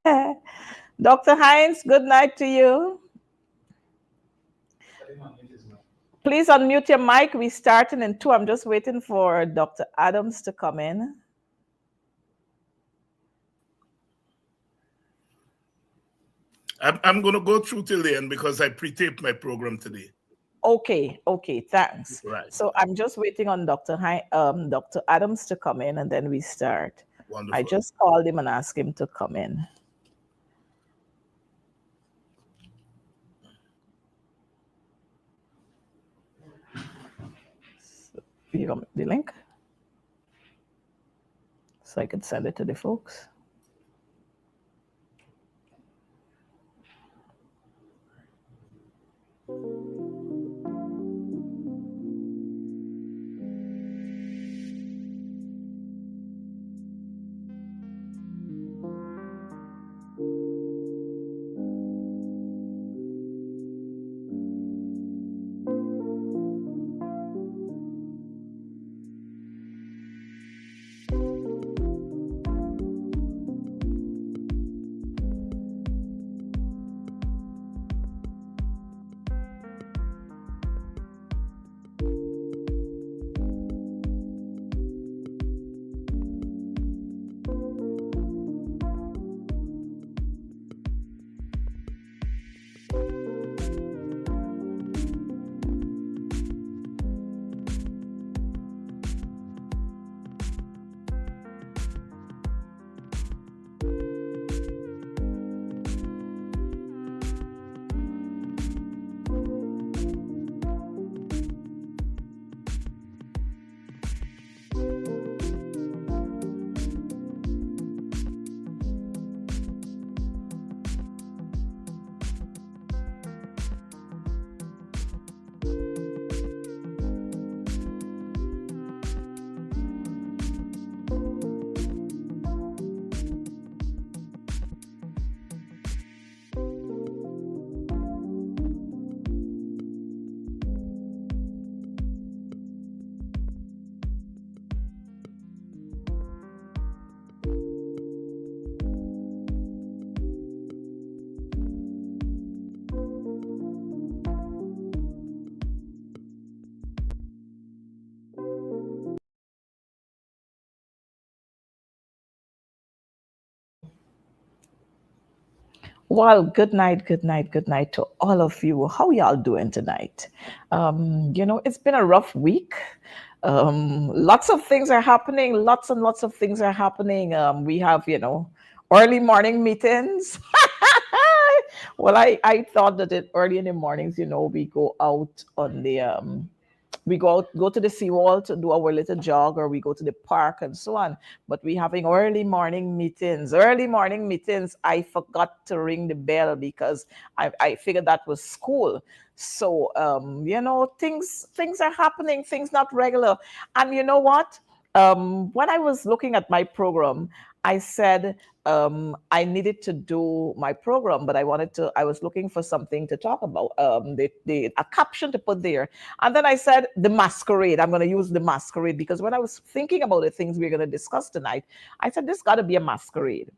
Dr. Hines, good night to you. Please unmute your mic. We're starting in 2. I'm just waiting for Dr. Adams to come in. I'm going to go through till the end because I pre-taped my program today. Okay, thanks. Right. So I'm just waiting on Dr. Adams to come in, and then we start. Wonderful. I just called him and asked him to come in. So you got the link? So I could send it to the folks. Well, good night to all of you. How y'all doing tonight? It's been a rough week. Lots of things are happening. Lots and lots of things are happening. We have, early morning meetings. Well, I thought that early in the mornings, we go out on the we go to the seawall to do our little jog, or we go to the park and so on. But we having early morning meetings. I forgot to ring the bell because I figured that was school. So things are happening, things not regular. And you know what? When I was looking at my program, I said I needed to do my program, but I was looking for something to talk about, a caption to put there. And then I said, the masquerade. I'm going to use the masquerade because when I was thinking about the things we're going to discuss tonight, I said, this got to be a masquerade.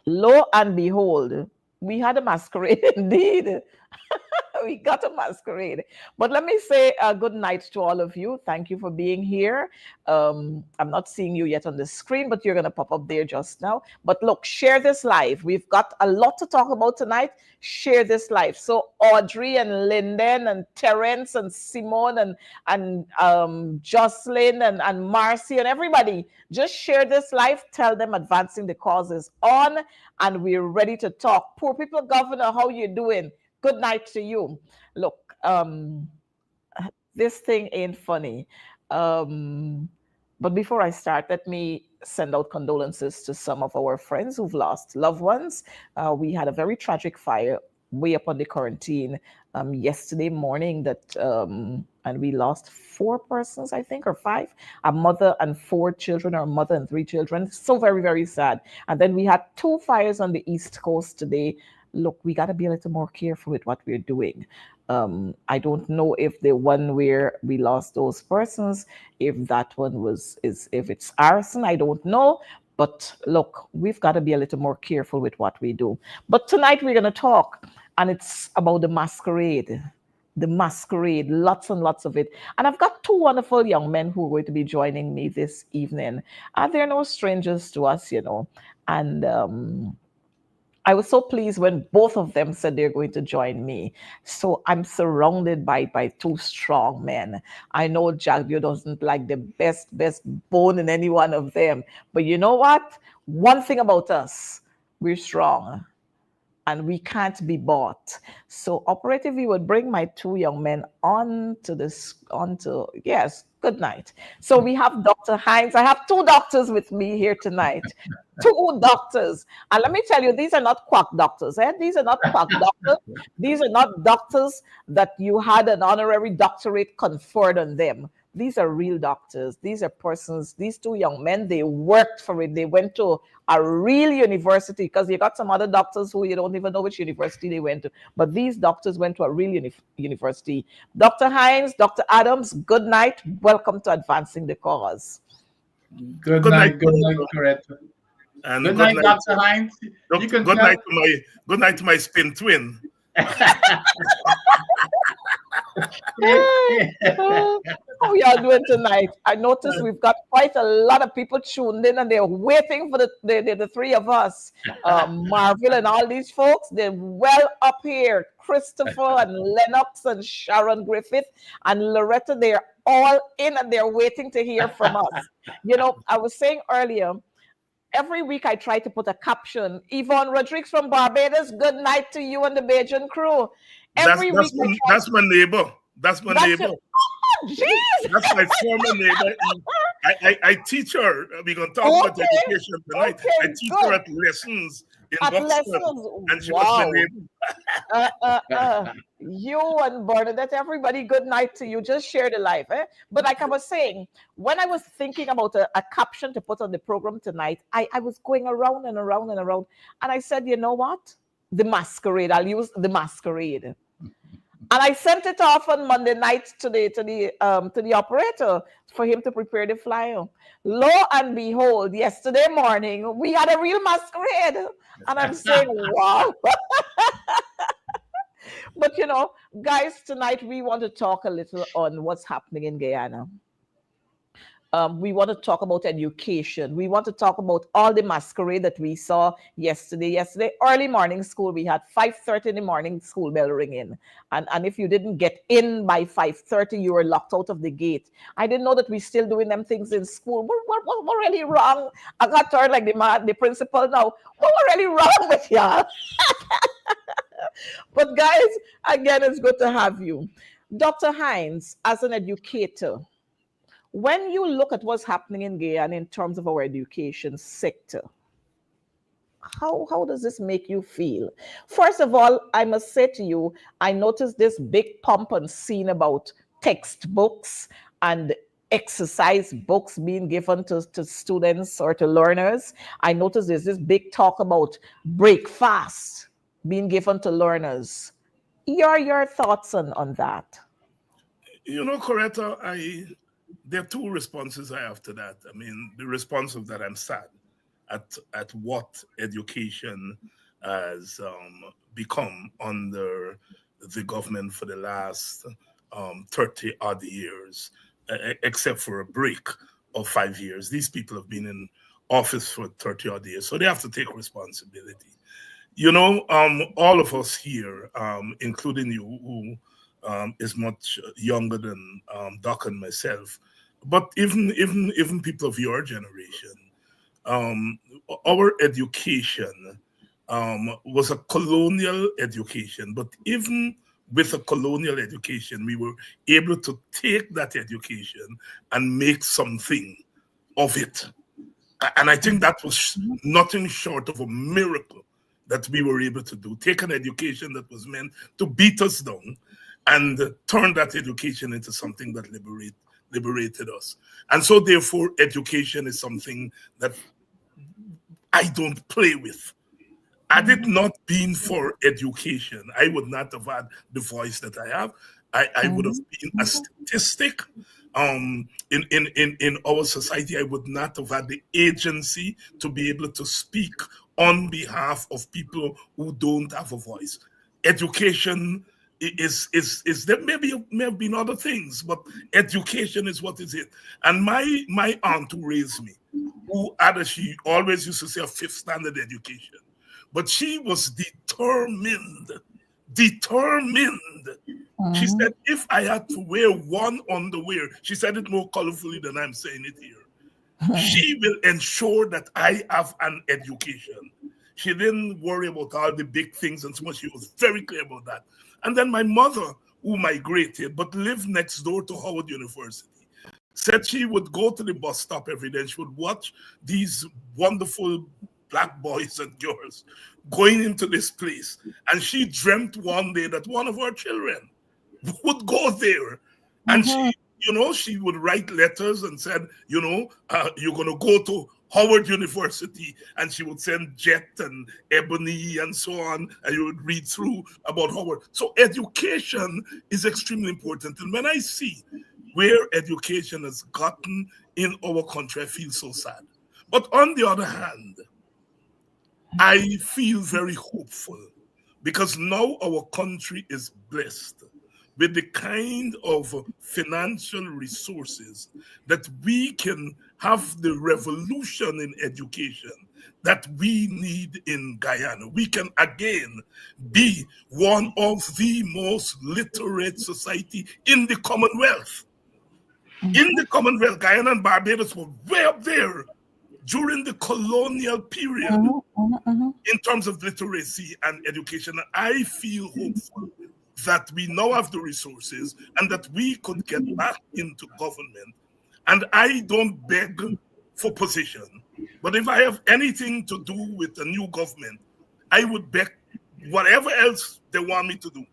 Lo and behold, we had a masquerade indeed. We got a masquerade. But let me say good night to all of you. Thank you for being here. I'm not seeing you yet on the screen, but you're going to pop up there just now. But look, share this live. We've got a lot to talk about tonight. Share this live. So Audrey and Linden and Terence and Simone and Jocelyn and Marcy and everybody, just share this live. Tell them advancing the cause is on and we're ready to talk. Poor people governor, how you doing? Good night to you. Look, this thing ain't funny. But before I start, let me send out condolences to some of our friends who've lost loved ones. We had a very tragic fire way up on the quarantine yesterday morning and we lost 4 persons, I think, or 5, a mother and 4 children, or a mother and 3 children. So very, very sad. And then we had 2 fires on the East Coast today. Look, we got to be a little more careful with what we're doing. I don't know if the one where we lost those persons, if that one if it's arson, I don't know. But look, we've got to be a little more careful with what we do. But tonight we're going to talk, and it's about the masquerade. The masquerade, lots and lots of it. And I've got two wonderful young men who are going to be joining me this evening. And they're no strangers to us, you know. And I was so pleased when both of them said they're going to join me. So I'm surrounded by two strong men. I know Jagdio doesn't like the best bone in any one of them. But you know what? One thing about us, we're strong and we can't be bought. So, operator, if you would bring my two young men yes, good night. So we have Dr. Hines. I have two doctors with me here tonight. Two doctors. And let me tell you, these are not quack doctors. These are not quack doctors. These are not doctors that you had an honorary doctorate conferred on them. These are real doctors. These are persons, these two young men, they worked for it. They went to a real university, because you got some other doctors who you don't even know which university they went to. But these doctors went to a real university. Dr. Hines, Dr. Adams, good night. Welcome to Advancing the Cause. Good night, Coretta. And good night, Dr. Hines. Good night to my spin twin. How y'all doing tonight? I noticed we've got quite a lot of people tuned in, and they're waiting for the three of us. Marvel and all these folks, they're well up here. Christopher and Lennox and Sharon Griffith and Loretta, they're all in and they're waiting to hear from us. You know, I was saying earlier, every week I try to put a caption. Yvonne Rodriguez from Barbados, good night to you and the Bajan crew. That's my neighbor. That's my neighbor. Jeez. That's my former neighbor. I teach her. We're going to talk about education tonight. I teach her at lessons in Boston. And she was my neighbor. You and Bernadette, everybody, good night to you. Just share the life. But like I was saying, when I was thinking about a caption to put on the program tonight, I was going around and around and around. And I said, you know what? The masquerade. I'll use the masquerade. And I sent it off on Monday night to the operator for him to prepare the flyer. Lo and behold, yesterday morning, we had a real masquerade. And I'm saying, wow. But, you know, guys, tonight we want to talk a little on what's happening in Guyana. We want to talk about education. We want to talk about all the masquerade that we saw yesterday. Yesterday, early morning school, we had 5:30 in the morning school bell ringing. And if you didn't get in by 5:30, you were locked out of the gate. I didn't know that we're still doing them things in school. What really wrong? I got turned like the principal now. What really wrong with y'all? But guys, again, it's good to have you. Dr. Hines, as an educator, when you look at what's happening in Guyana in terms of our education sector, how does this make you feel? First of all, I must say to you, I noticed this big pump and scene about textbooks and exercise books being given to students or to learners. I noticed there's this big talk about breakfast being given to learners. Your thoughts on that? You know, Coretta, there are two responses I have to that. I mean, the response of that I'm sad at what education has become under the government for the last 30 odd years, except for a break of 5 years. These people have been in office for 30 odd years, so they have to take responsibility. You know, all of us here, including you, who is much younger than Doc and myself, but even people of your generation, our education was a colonial education. But even with a colonial education, we were able to take that education and make something of it. And I think that was nothing short of a miracle that we were able to do. Take an education that was meant to beat us down and turn that education into something that liberated us. And so therefore education is something that I don't play with. Had it not been for education, I would not have had the voice that I have. I would have been a statistic in our society, I would not have had the agency to be able to speak on behalf of people who don't have a voice. Education is there may have been other things, but education is what is it. And my aunt who raised me, she always used to say a fifth standard education, but she was determined. She said, if I had to wear one underwear, she said it more colorfully than I'm saying it here. She will ensure that I have an education. She didn't worry about all the big things and so much. She was very clear about that. And then my mother, who migrated but lived next door to Howard University, said she would go to the bus stop every day and she would watch these wonderful black boys and girls going into this place. And she dreamt one day that one of her children would go there. And she would write letters and said, you're going to go to Howard University, and she would send Jet and Ebony and so on, and you would read through about Howard. So education is extremely important. And when I see where education has gotten in our country, I feel so sad. But on the other hand, I feel very hopeful because now our country is blessed with the kind of financial resources that we can have the revolution in education that we need in Guyana. We can again be one of the most literate society in the Commonwealth. In the Commonwealth, Guyana and Barbados were way up there during the colonial period in terms of literacy and education. I feel hopeful that we now have the resources and that we could get back into government. And I don't beg for position, but if I have anything to do with the new government, I would beg whatever else they want me to do,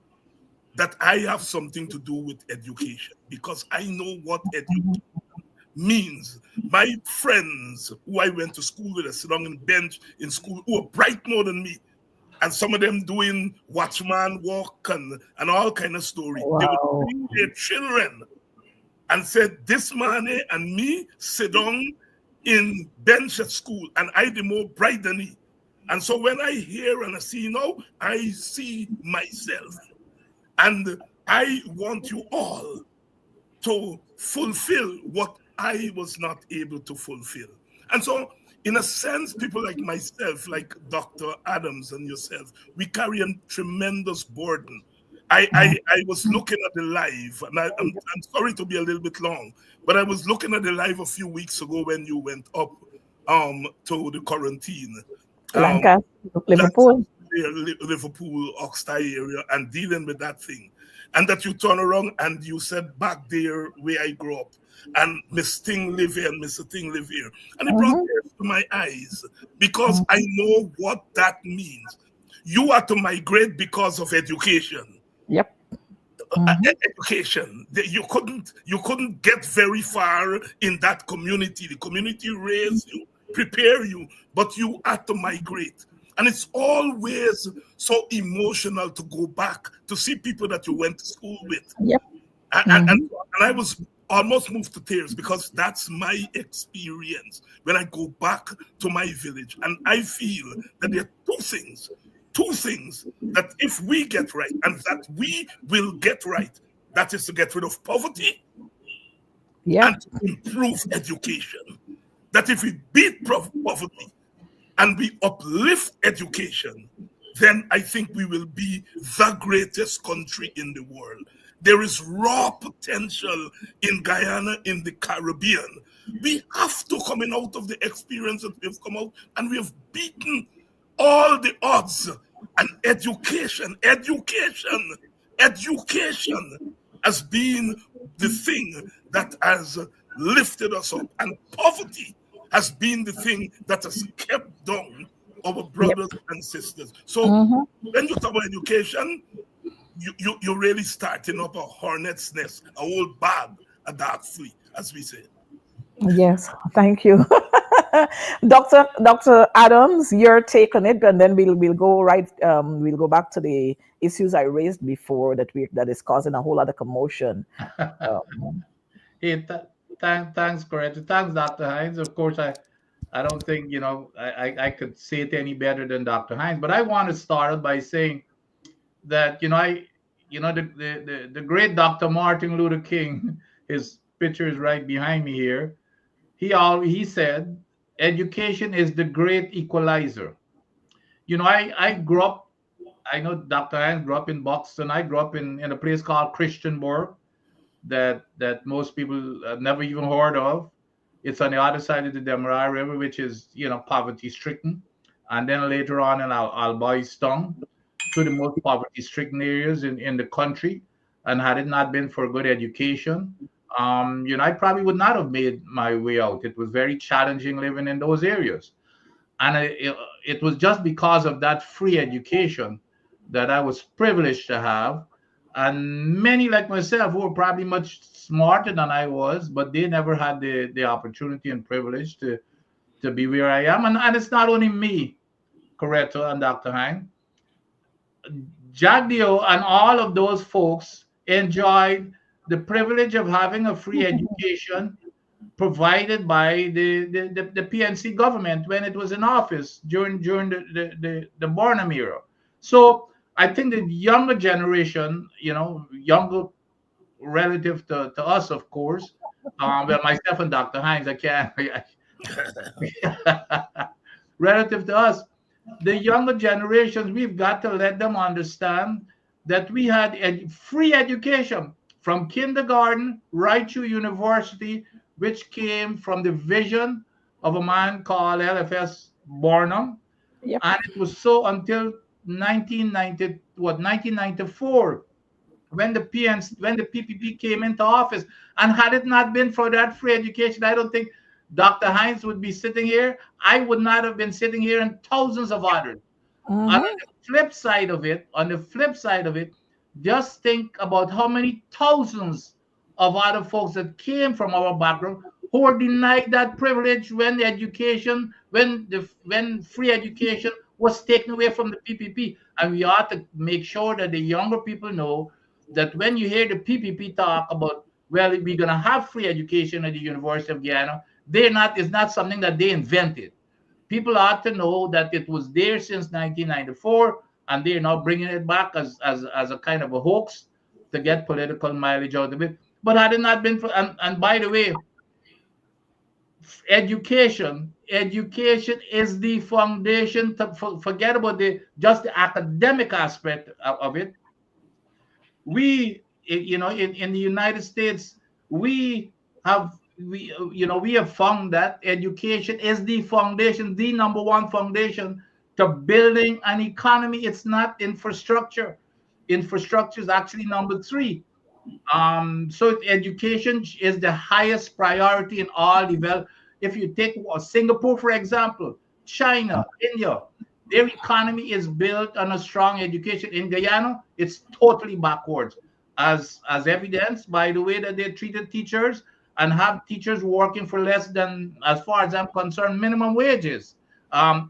that I have something to do with education, because I know what education means. My friends who I went to school with, sit on the bench in school, who are bright more than me, and some of them doing watchman work and all kind of story. Wow. They would bring their children and said, this man and me sit down in bench at school, and I the more bright than he. And so when I hear and I see I see myself. And I want you all to fulfill what I was not able to fulfill. And so, in a sense, people like myself, like Dr. Adams and yourself, we carry a tremendous burden. I was looking at the live, and I'm sorry to be a little bit long, but I was looking at the live a few weeks ago when you went up to the quarantine. Liverpool, Oxtie area, and dealing with that thing. And that you turn around and you said, back there where I grew up, and Miss Thing live here and Mr. Thing live here. And it brought tears to my eyes because I know what that means. You are to migrate because of education. Yep. Education. You couldn't get very far in that community. The community raised you, prepare you, but you had to migrate. And it's always so emotional to go back to see people that you went to school with. Yep. And I was almost moved to tears because that's my experience when I go back to my village. And I feel that there are two things that if we get right, and that we will get right, that is to get rid of poverty and to improve education. That if we beat poverty and we uplift education, then I think we will be the greatest country in the world. There is raw potential in Guyana, in the Caribbean. We have to, coming out of the experience that we've come out, and we have beaten all the odds. And education has been the thing that has lifted us up. And poverty has been the thing that has kept down our brothers and sisters. So when you talk about education, you're really starting up a hornet's nest, a whole bag, a dark flea, as we say. Yes, thank you. Dr. Adams, your take on it, and then we'll go back to the issues I raised before that is causing a whole lot of commotion. Hey, thanks, Coretta. Thanks, Dr. Hines. Of course, I don't think I could say it any better than Dr. Hines. But I want to start out by saying that the great Dr. Martin Luther King, his picture is right behind me here. He said, education is the great equalizer. I grew up. I know Dr. Hines grew up in Boston. I grew up in a place called Christianburg that most people have never even heard of. It's on the other side of the Demerara River, which is poverty stricken, and then later on in Alboiston, to the most poverty stricken areas in the country. And had it not been for good education, I probably would not have made my way out. It was very challenging living in those areas, and it was just because of that free education that I was privileged to have. And many like myself who were probably much smarter than I was, but they never had the opportunity and privilege to be where I am. And it's not only me, Coretta and Dr. Hine. Jagdio and all of those folks enjoyed the privilege of having a free education provided by the PNC government when it was in office during the Barnum era. So I think the younger generation, younger relative to us, of course, well, myself and Dr. Hines, I can't, relative to us, the younger generations, we've got to let them understand that we had free education from kindergarten right through university, which came from the vision of a man called LFS Barnum. Yep. And it was so until 1994, when the PPP came into office. And had it not been for that free education, I don't think Dr. Hines would be sitting here. I would not have been sitting here, and thousands of others. On Mm-hmm. the flip side of it, just think about how many thousands of other folks that came from our background who were denied that privilege when free education was taken away from the PPP. And we ought to make sure that the younger people know that when you hear the PPP talk about, well, we're going to have free education at the University of Guyana, it's not something that they invented. People ought to know that it was there since 1994, and they're now bringing it back as a kind of a hoax to get political mileage out of it. But had it not been for, and by the way, education is the foundation. Forget about the academic aspect of it. In the United States, we have found that education is the foundation, the number one foundation to building an economy. It's not infrastructure. Infrastructure is actually number three. So education is the highest priority in all develop. If you take Singapore, for example, China, India, their economy is built on a strong education. In Guyana, it's totally backwards, as evidenced by the way that they treated teachers and have teachers working for less than, as far as I'm concerned, minimum wages,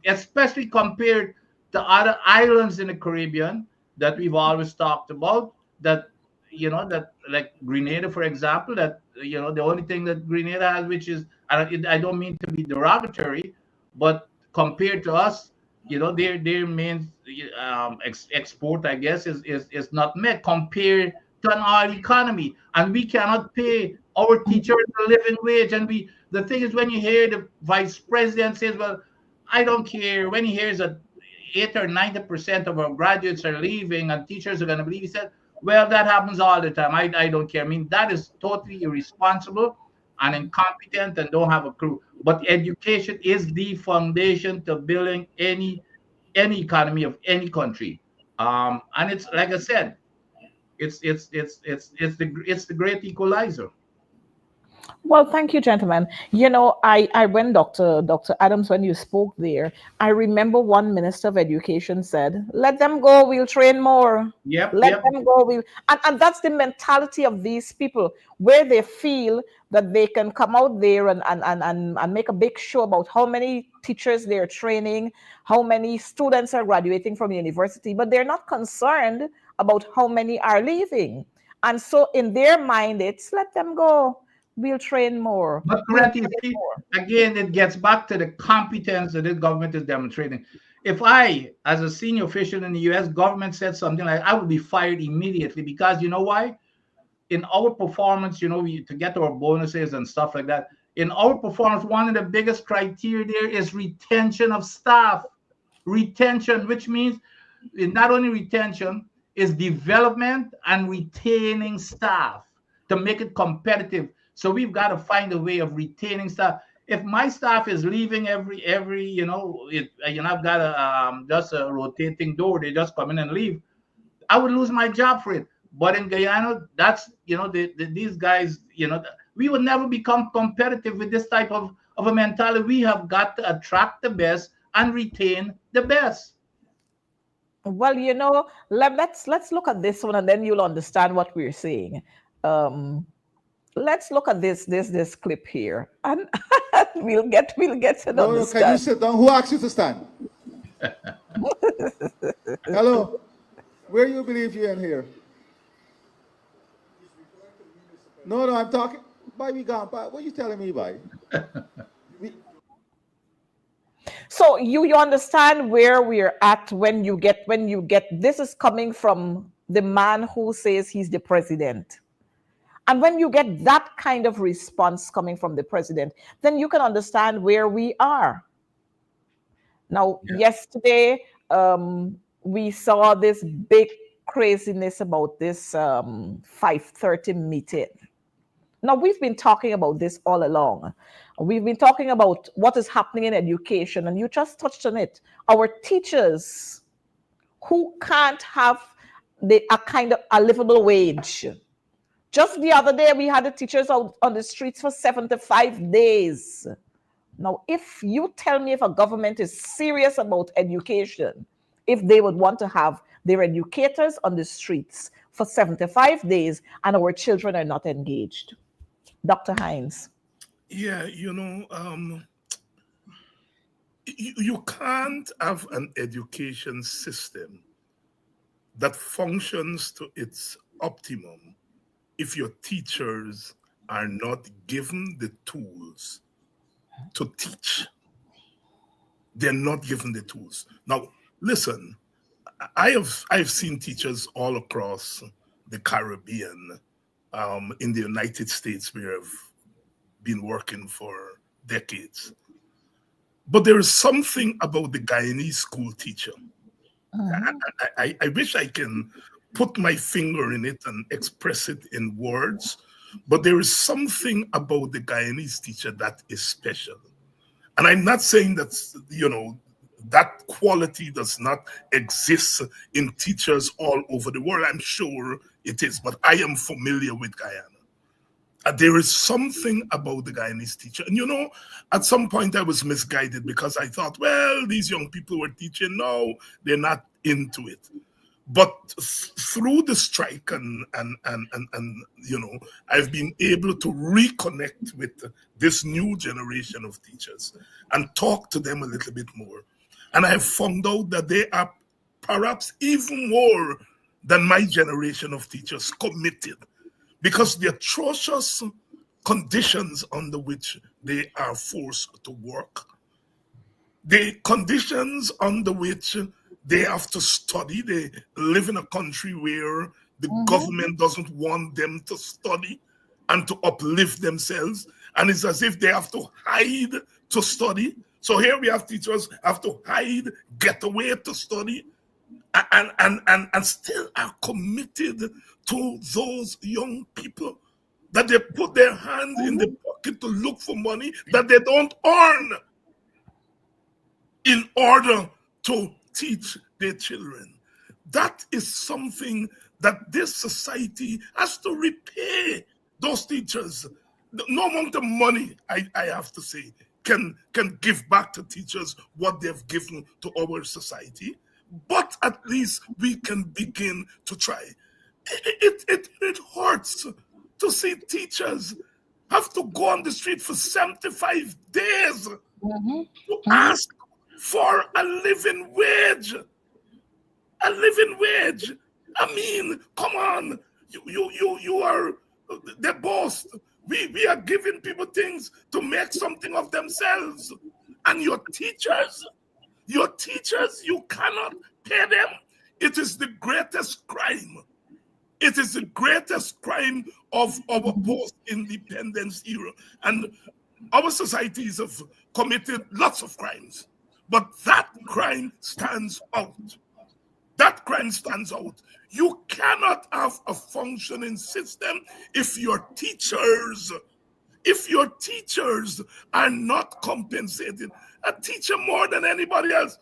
especially compared to other islands in the Caribbean that we've always talked about. That like Grenada, for example, that the only thing that Grenada has, which is, I don't mean to be derogatory, but compared to us, their main export, I guess, is not met compared to our economy, and we cannot pay our teachers a living wage. And the thing is, when you hear the vice president says, well, I don't care, when he hears that 80 or 90% of our graduates are leaving and teachers are going to leave, he said, well, that happens all the time. I don't care. I mean, that is totally irresponsible and incompetent and don't have a clue. But education is the foundation to building any economy of any country. And it's like I said, it's the great equalizer. Well, thank you, gentlemen. I when Dr. Adams, when you spoke there, I remember one minister of education said, "Let them go. We'll train more. Yep, Let yep. them go. And that's the mentality of these people, where they feel that they can come out there and make a big show about how many teachers they're training, how many students are graduating from university, but they're not concerned about how many are leaving. And so in their mind, it's let them go. We'll train more. But We'll correct, you train see, more. again, it gets back to the competence that this government is demonstrating. If I, as a senior official in the US government, said something like, I would be fired immediately, because you know why? In our performance, to get our bonuses and stuff like that, in our performance, one of the biggest criteria there is retention of staff. Retention, which means not only retention, is development and retaining staff to make it competitive. So we've got to find a way of retaining staff. If my staff is leaving every I've got just a rotating door, they just come in and leave, I would lose my job for it. But in Guyana, that's these guys, we would never become competitive with this type of a mentality. We have got to attract the best and retain the best. Well, let's look at this one, and then you'll understand what we're saying. Um, let's look at this clip here, and we'll get to No, no, can you understand. sit down? Who asked you to stand? Hello? Where you believe you're in here? No, no, I'm talking. By we gone, by what are you telling me by? We, So you understand where we're at when you get this is coming from the man who says he's the president. And when you get that kind of response coming from the president, then you can understand where we are. Now, Yeah. yesterday, we saw this big craziness about this 5:30 meeting. Now, we've been talking about this all along. We've been talking about what is happening in education, and you just touched on it. Our teachers who can't have a kind of a livable wage. Just the other day, we had the teachers out on the streets for 75 days. Now, if you tell me if a government is serious about education, if they would want to have their educators on the streets for 75 days and our children are not engaged. Dr. Hines. Yeah, you can't have an education system that functions to its optimum if your teachers are not given the tools to teach. They're not given the tools. Now, listen, I've seen teachers all across the Caribbean, in the United States, where I've been working for decades. But there is something about the Guyanese school teacher. Mhm. I wish I can put my finger in it and express it in words, but there is something about the Guyanese teacher that is special. And I'm not saying that, that quality does not exist in teachers all over the world. I'm sure it is, but I am familiar with Guyana. There is something about the Guyanese teacher. And at some point I was misguided because I thought, well, these young people were teaching. No, they're not into it. But through the strike and I've been able to reconnect with this new generation of teachers and talk to them a little bit more. And I have found out that they are perhaps even more than my generation of teachers committed, because the atrocious conditions under which they are forced to work, the conditions under which they have to study. They live in a country where the Mhm. government doesn't want them to study and to uplift themselves. And it's as if they have to hide to study. So here we have teachers have to hide, get away to study, and still are committed to those young people, that they put their hands in the Mhm. pocket to look for money that they don't earn in order to teach their children. That is something that this society has to repay those teachers. No amount of money, I have to say, can give back to teachers what they've given to our society. But at least we can begin to try. It hurts to see teachers have to go on the street for 75 days Mhm. to Mhm. ask for a living wage. A living wage. I mean, come on. You are the boss. We are giving people things to make something of themselves. And your teachers, you cannot pay them. It is the greatest crime. It is the greatest crime of our post-independence era. And our societies have committed lots of crimes. But that crime stands out. That crime stands out. You cannot have a functioning system if your teachers are not compensated. A teacher more than anybody else.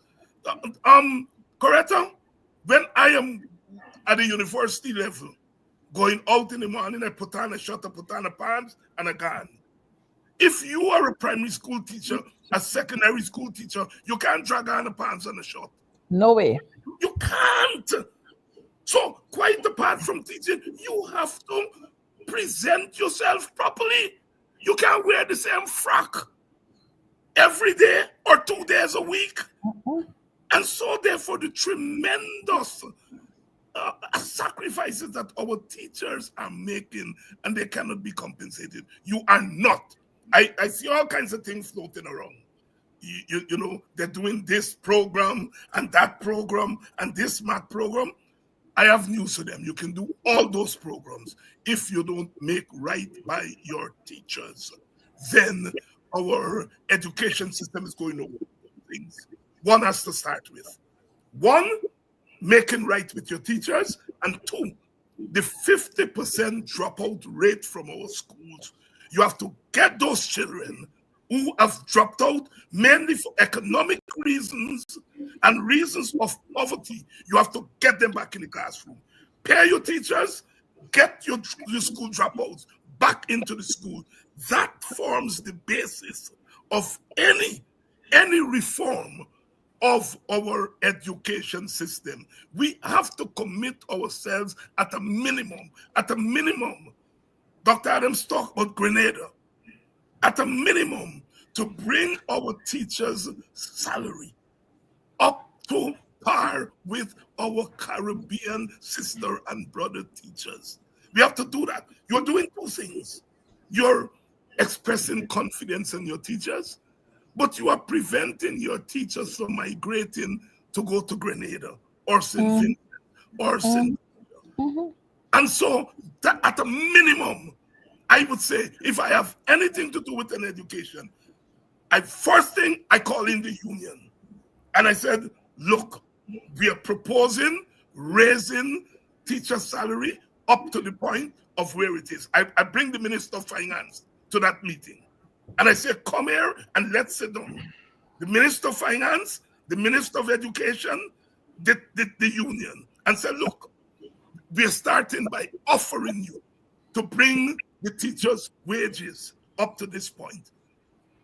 Coretta, when I am at the university level, going out in the morning, I put on a shirt, I put on a pants and a gun. If you are a primary school teacher, a secondary school teacher, you can't drag on a pants and a shirt. No way. You can't. So quite apart from teaching, you have to present yourself properly. You can't wear the same frock every day or 2 days a week. And so therefore the tremendous sacrifices that our teachers are making, and they cannot be compensated. You are not. I see all kinds of things floating around. You know, they're doing this program and that program and this math program. I have news for them. You can do all those programs. If you don't make right by your teachers, then our education system is going over things. One has to start with. One, making right with your teachers, and two, the 50% dropout rate from our schools. You have to get those children who have dropped out mainly for economic reasons and reasons of poverty. You have to get them back in the classroom. Pay your teachers, get your school dropouts back into the school. That forms the basis of any reform of our education system. We have to commit ourselves at a minimum. Dr. Adams talked about Grenada. At a minimum, to bring our teachers' salary up to par with our Caribbean sister and brother teachers. We have to do that. You're doing two things. You're expressing confidence in your teachers, but you are preventing your teachers from migrating to go to Grenada or St. Vincent or St. And so, at a minimum, I would say, if I have anything to do with an education, first thing I call in the union. And I said, look, we are proposing raising teacher salary up to the point of where it is. I bring the Minister of Finance to that meeting. And I say, come here and let's sit down. The Minister of Finance, the Minister of Education, the union, and say, look, we are starting by offering you to bring the teachers' wages up to this point.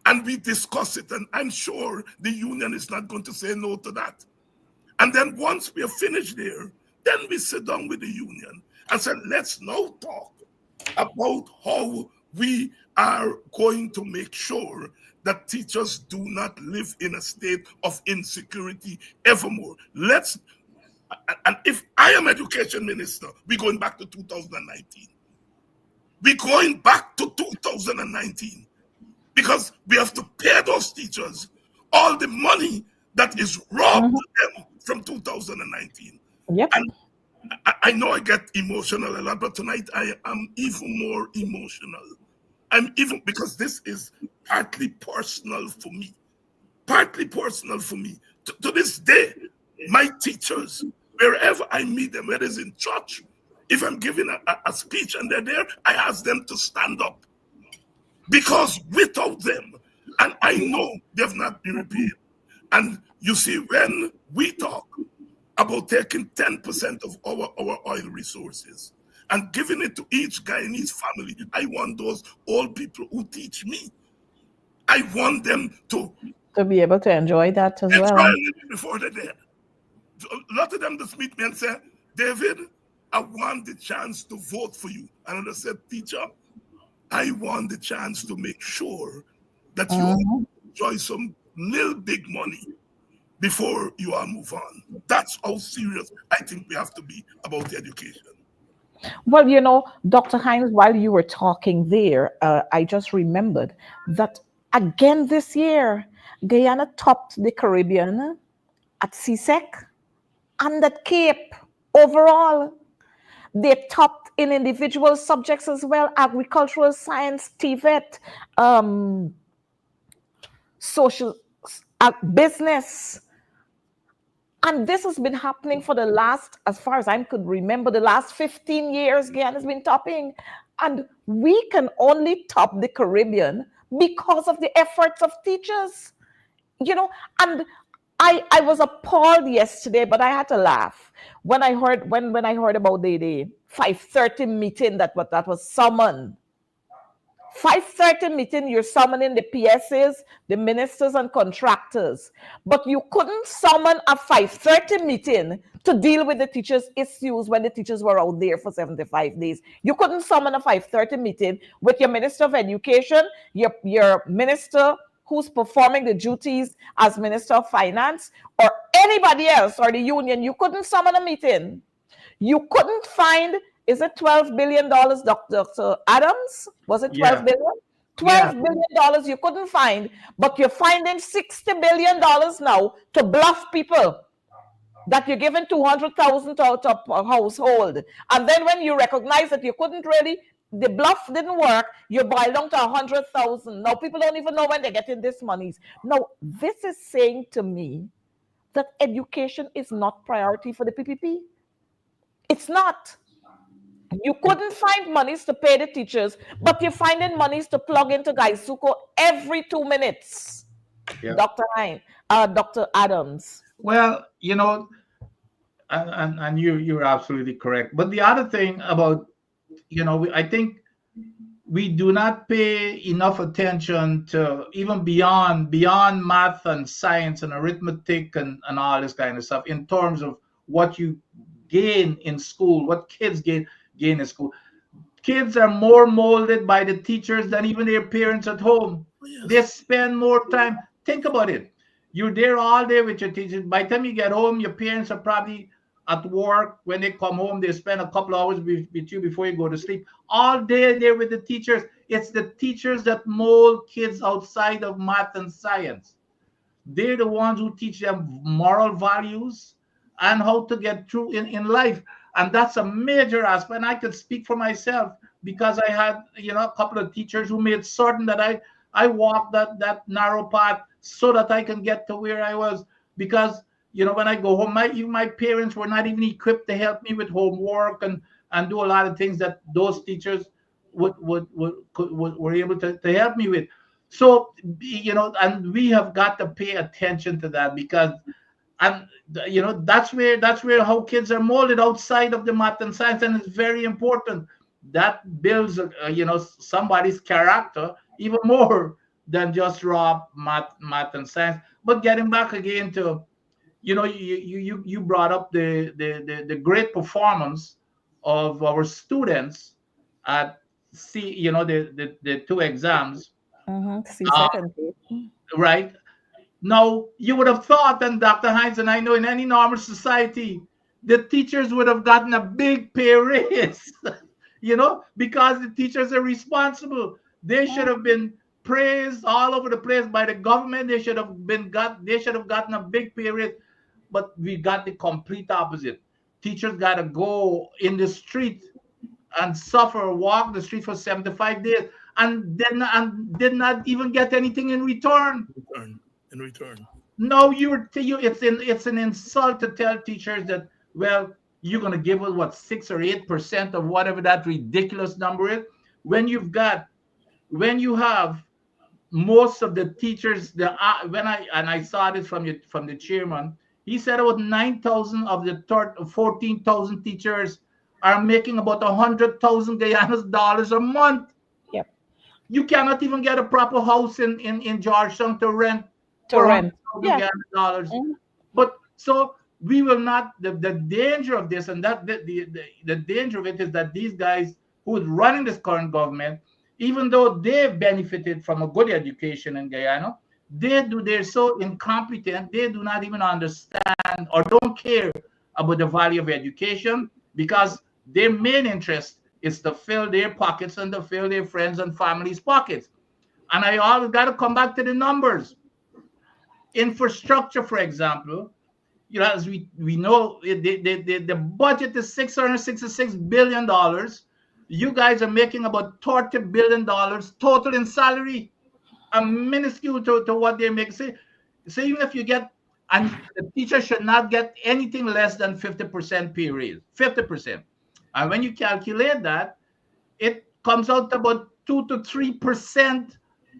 And we discuss it, and I'm sure the union is not going to say no to that. And then once we are finished there, then we sit down with the union and say, let's now talk about how we are going to make sure that teachers do not live in a state of insecurity evermore. And if I am education minister, we're going back to 2019. We're going back to 2019 because we have to pay those teachers all the money that is robbed them from 2019. Yep. And I know I get emotional a lot, but tonight I am even more emotional. Because this is partly personal for me. To this day, my teachers, wherever I meet them, whether it's in church, if I'm giving a speech and they're there, I ask them to stand up. Because without them, and I know they've not been repaid. And you see, when we talk about taking 10% of our oil resources and giving it to each Guyanese family, I want those old people who teach me. I want them to be able to enjoy that as well. Before they're dead. A lot of them just meet me and say, David, I want the chance to vote for you. And I said, teacher, I want the chance to make sure that you enjoy some little big money before you all move on. That's how serious I think we have to be about education. Well, Dr. Hines, while you were talking there, I just remembered that again this year, Guyana topped the Caribbean at CSEC and at Cape overall. They topped in individual subjects as well: agricultural science, TVET, um, social, business. And this has been happening for the last, as far as I could remember, the last 15 years. Guyana has been topping. And we can only top the Caribbean because of the efforts of teachers. And I was appalled yesterday, but I had to laugh when I heard when I heard about the 5:30 meeting that was summoned. 5:30 meeting, you're summoning the PSAs, the ministers and contractors, but you couldn't summon a 5:30 meeting to deal with the teachers' issues when the teachers were out there for 75 days. You couldn't summon a 5:30 meeting with your Minister of Education, your minister who's performing the duties as Minister of Finance, or anybody else, or the union. You couldn't summon a meeting. You couldn't find, is it $12 billion, Dr. Adams? Was it 12 Yeah, billion? yeah, $12 billion you couldn't find, but you're finding $60 billion now to bluff people that you're giving 200,000 out of a household. And then when you recognize that you couldn't really, the bluff didn't work, you boil down to 100,000. Now people don't even know when they're getting this monies. Now, this is saying to me that education is not priority for the PPP. It's not. You couldn't find monies to pay the teachers, but you're finding monies to plug into Gaisuko every 2 minutes. yeah. Dr. Hine, Dr. Adams. Well, and you're absolutely correct. But the other thing about, I think we do not pay enough attention to even beyond math and science and arithmetic and all this kind of stuff in terms of what you gain in school, what kids gain in school. Kids are more molded by the teachers than even their parents at home. They spend more time. Think about it. You're there all day with your teachers. By the time you get home, your parents are probably at work. When they come home, they spend a couple hours with you before you go to sleep. All day there with the teachers. It's the teachers that mold kids outside of math and science. They're the ones who teach them moral values and how to get through in life. And that's a major aspect. And I could speak for myself because I had, a couple of teachers who made certain that I walked that narrow path so that I can get to where I was. Because, when I go home, my parents were not even equipped to help me with homework and do a lot of things that those teachers were able to help me with. So, and we have got to pay attention to that because, and that's where how kids are molded outside of the math and science, and it's very important. That builds somebody's character even more than just raw math and science. But getting back again to you brought up the great performance of our students at the two exams, See uh, second. right? Now, you would have thought, and Dr. Hines and I know in any normal society, the teachers would have gotten a big pay raise, because the teachers are responsible. They should have been praised all over the place by the government. They should have gotten a big pay raise. But we got the complete opposite. Teachers got to go in the street and walk the street for 75 days, and did not even get anything in return. In return. No, it's an insult to tell teachers that, well, you're going to give us what, 6 or 8% of whatever that ridiculous number is, when you have most of the teachers, I saw this from the chairman. He said about 9,000 of the 14,000 teachers are making about 100,000 Guyana's dollars a month. Yep. You cannot even get a proper house in Georgetown to rent for Yeah. $100,000. But so we will not. The danger of this, and that the danger of it is that these guys who is running this current government, even though they've benefited from a good education in Guyana, they're so incompetent. They do not even understand or don't care about the value of education, because their main interest is to fill their pockets and to fill their friends and families' pockets. And I always got to come back to the numbers. Infrastructure, for example, as we know, the budget is $666 billion. You guys are making about $30 billion total in salary, a minuscule to what they make. So even if you get, and the teacher should not get anything less than 50% pay raise, 50%. And when you calculate that, it comes out to about 2 to 3%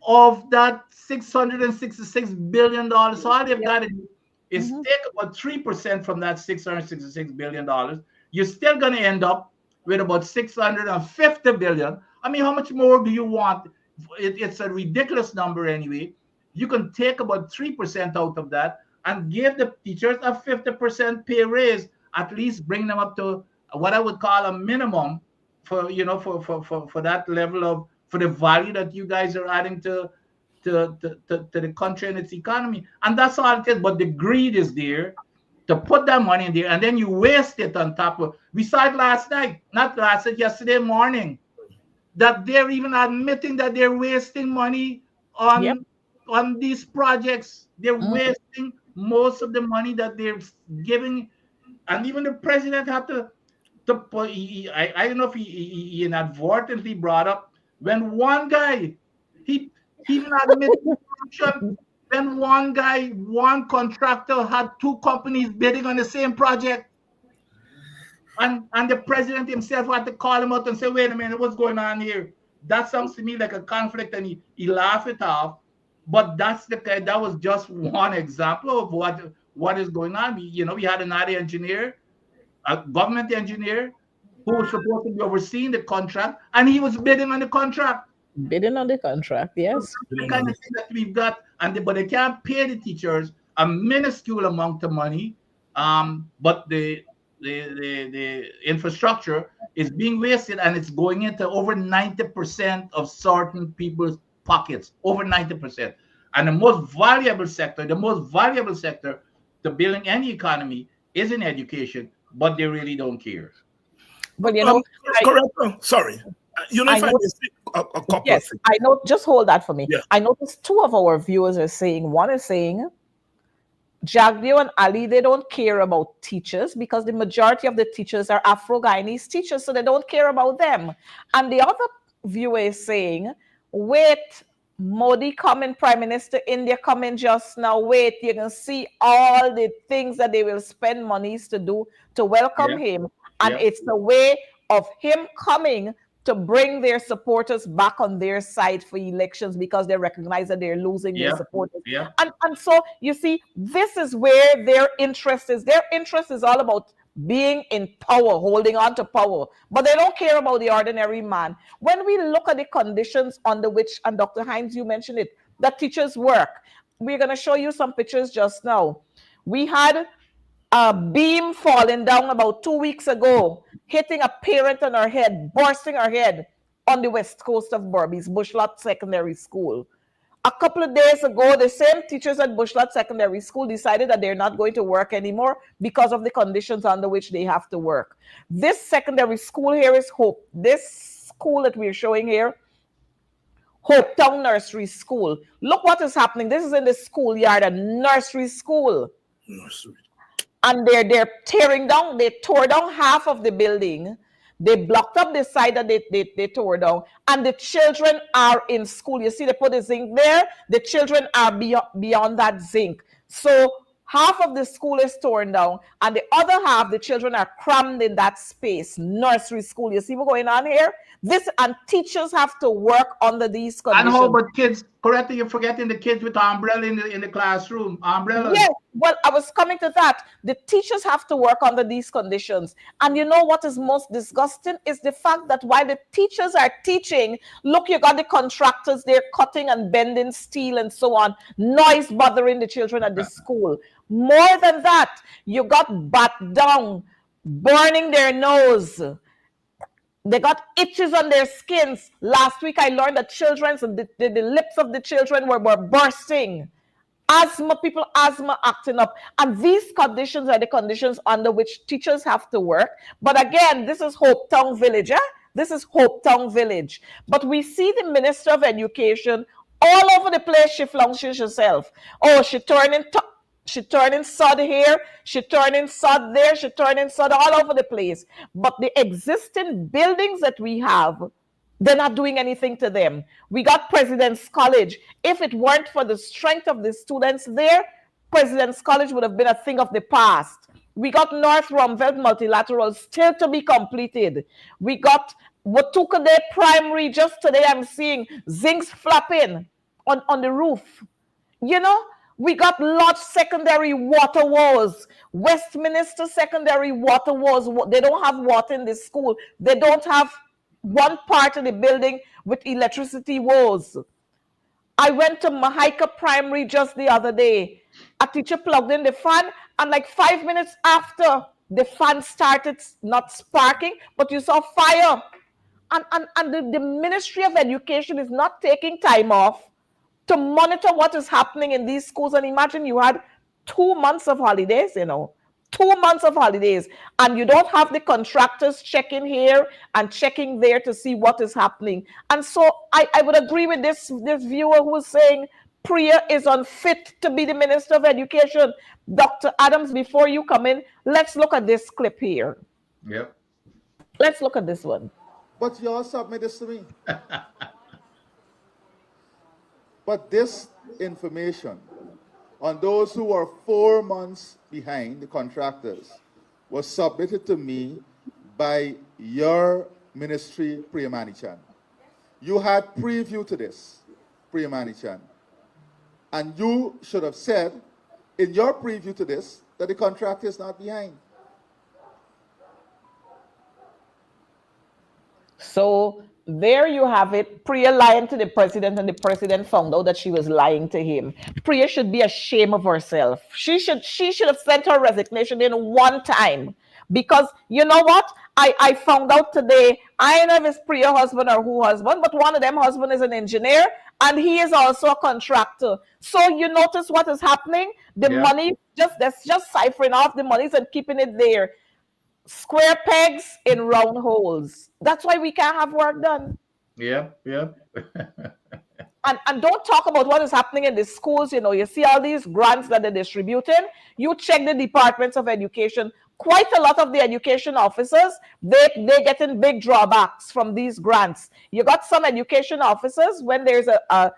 of that $666 billion. So all they've got to do is take about 3% from that $666 billion. You're still going to end up with about $650 billion. I mean, how much more do you want? It's a ridiculous number anyway. You can take about 3% out of that and give the teachers a 50% pay raise, at least bring them up to what I would call a minimum for that level of, for the value that you guys are adding to the country and its economy. And that's all it is. But the greed is there to put that money in there, and then you waste it on top of. We saw it yesterday morning, that they're even admitting that they're wasting money on these projects. They're wasting most of the money that they're giving, and even the president had to put. I don't know if he inadvertently brought up when one guy he even admitted corruption. Then one contractor had two companies bidding on the same project. And the president himself had to call him out and say, wait a minute, what's going on here? That sounds to me like a conflict, and he laughed it off. But that was just one example of what is going on. We had another engineer, a government engineer, who was supposed to be overseeing the contract, and he was bidding on the contract. Bidding on the contract, yes. The kind of thing that we've got, but they can't pay the teachers a minuscule amount of money. But the infrastructure is being wasted, and it's going into over 90% of certain people's pockets, over 90%. And the most valuable sector to building any economy is in education, but they really don't care. But sorry. If I missed a couple yes, of things. I know. Just hold that for me. Yeah. I noticed two of our viewers are saying. One is saying, Jagdio and Ali, they don't care about teachers because the majority of the teachers are Afro-Guyanese teachers, so they don't care about them. And the other viewer is saying, wait, Modi coming, Prime Minister India coming just now, wait, you can see all the things that they will spend monies to do to welcome him. And it's the way of him coming to bring their supporters back on their side for elections, because they recognize that they're losing their supporters. And so you see, this is where their interest is. Their interest is all about being in power, holding on to power, but they don't care about the ordinary man. When we look at the conditions under which, and Dr. Hines, you mentioned it, that teachers work. We're going to show you some pictures just now. We had a beam falling down about 2 weeks ago, hitting a parent on her head, bursting her head on the west coast of Berbice, Bushlot Secondary School. A couple of days ago, the same teachers at Bushlot Secondary School decided that they're not going to work anymore because of the conditions under which they have to work. This secondary school here is Hope. This school that we're showing here, Hope Town Nursery School. Look what is happening. This is in the schoolyard, a nursery school. And they're tearing down. They tore down half of the building. They blocked up the side that they tore down. And the children are in school. You see, they put the zinc there. The children are beyond that zinc. So half of the school is torn down. And the other half, the children are crammed in that space. Nursery school. You see what's going on here? And teachers have to work under these conditions. And how about kids? Correct, you're forgetting the kids with the umbrella in the classroom. Umbrellas. Yes, well, I was coming to that. The teachers have to work under these conditions. And you know what is most disgusting is the fact that while the teachers are teaching, look, you got the contractors, they're cutting and bending steel and so on, noise bothering the children at the school. More than that, you got bat down, burning their nose. They got itches on their skins. Last week, I learned that the lips of the children were bursting. Asthma, people, asthma acting up. And these conditions are the conditions under which teachers have to work. But again, this is Hope Town Village. Eh? This is Hope Town Village. But we see the Minister of Education all over the place. She flourishes herself. Oh, she turning sod here, she turning sod there, she turning sod all over the place. But the existing buildings that we have, they're not doing anything to them. We got President's College. If it weren't for the strength of the students there, President's College would have been a thing of the past. We got North Rumveld Multilateral still to be completed. We got Watukade Primary. Just today I'm seeing zincs flapping on the roof. You know, we got Lodge Secondary water woes, Westminster Secondary water woes. They don't have water in this school. They don't have one part of the building with electricity woes. I went to Mahika Primary just the other day. A teacher plugged in the fan, and like 5 minutes after, the fan started not sparking, but you saw fire. And the Ministry of Education is not taking time off to monitor what is happening in these schools. And imagine you had 2 months of holidays, 2 months of holidays, and you don't have the contractors checking here and checking there to see what is happening. And so I would agree with this viewer who is saying Priya is unfit to be the Minister of Education. Dr. Adams, before you come in, let's look at this clip here. Yep. Let's look at this one. But y'all submit this to me. But this information on those who are 4 months behind, the contractors, was submitted to me by your ministry, Priya Manichan. You had preview to this, Priya Manichan. And you should have said in your preview to this that the contractor is not behind. So there you have it. Priya lying to the president, and the president found out that she was lying to him. Priya should be ashamed of herself. She should have sent her resignation in one time. Because you know what? I found out today, I don't know if it's Priya husband or who husband, but one of them husband is an engineer, and he is also a contractor. So you notice what is happening? The money, that's just ciphering off the monies and keeping it there. Square pegs in round holes. That's why we can't have work done. Yeah. And don't talk about what is happening in the schools. You see all these grants that they're distributing. You check the departments of education. Quite a lot of the education officers, they're getting big drawbacks from these grants. You got some education officers, when there's a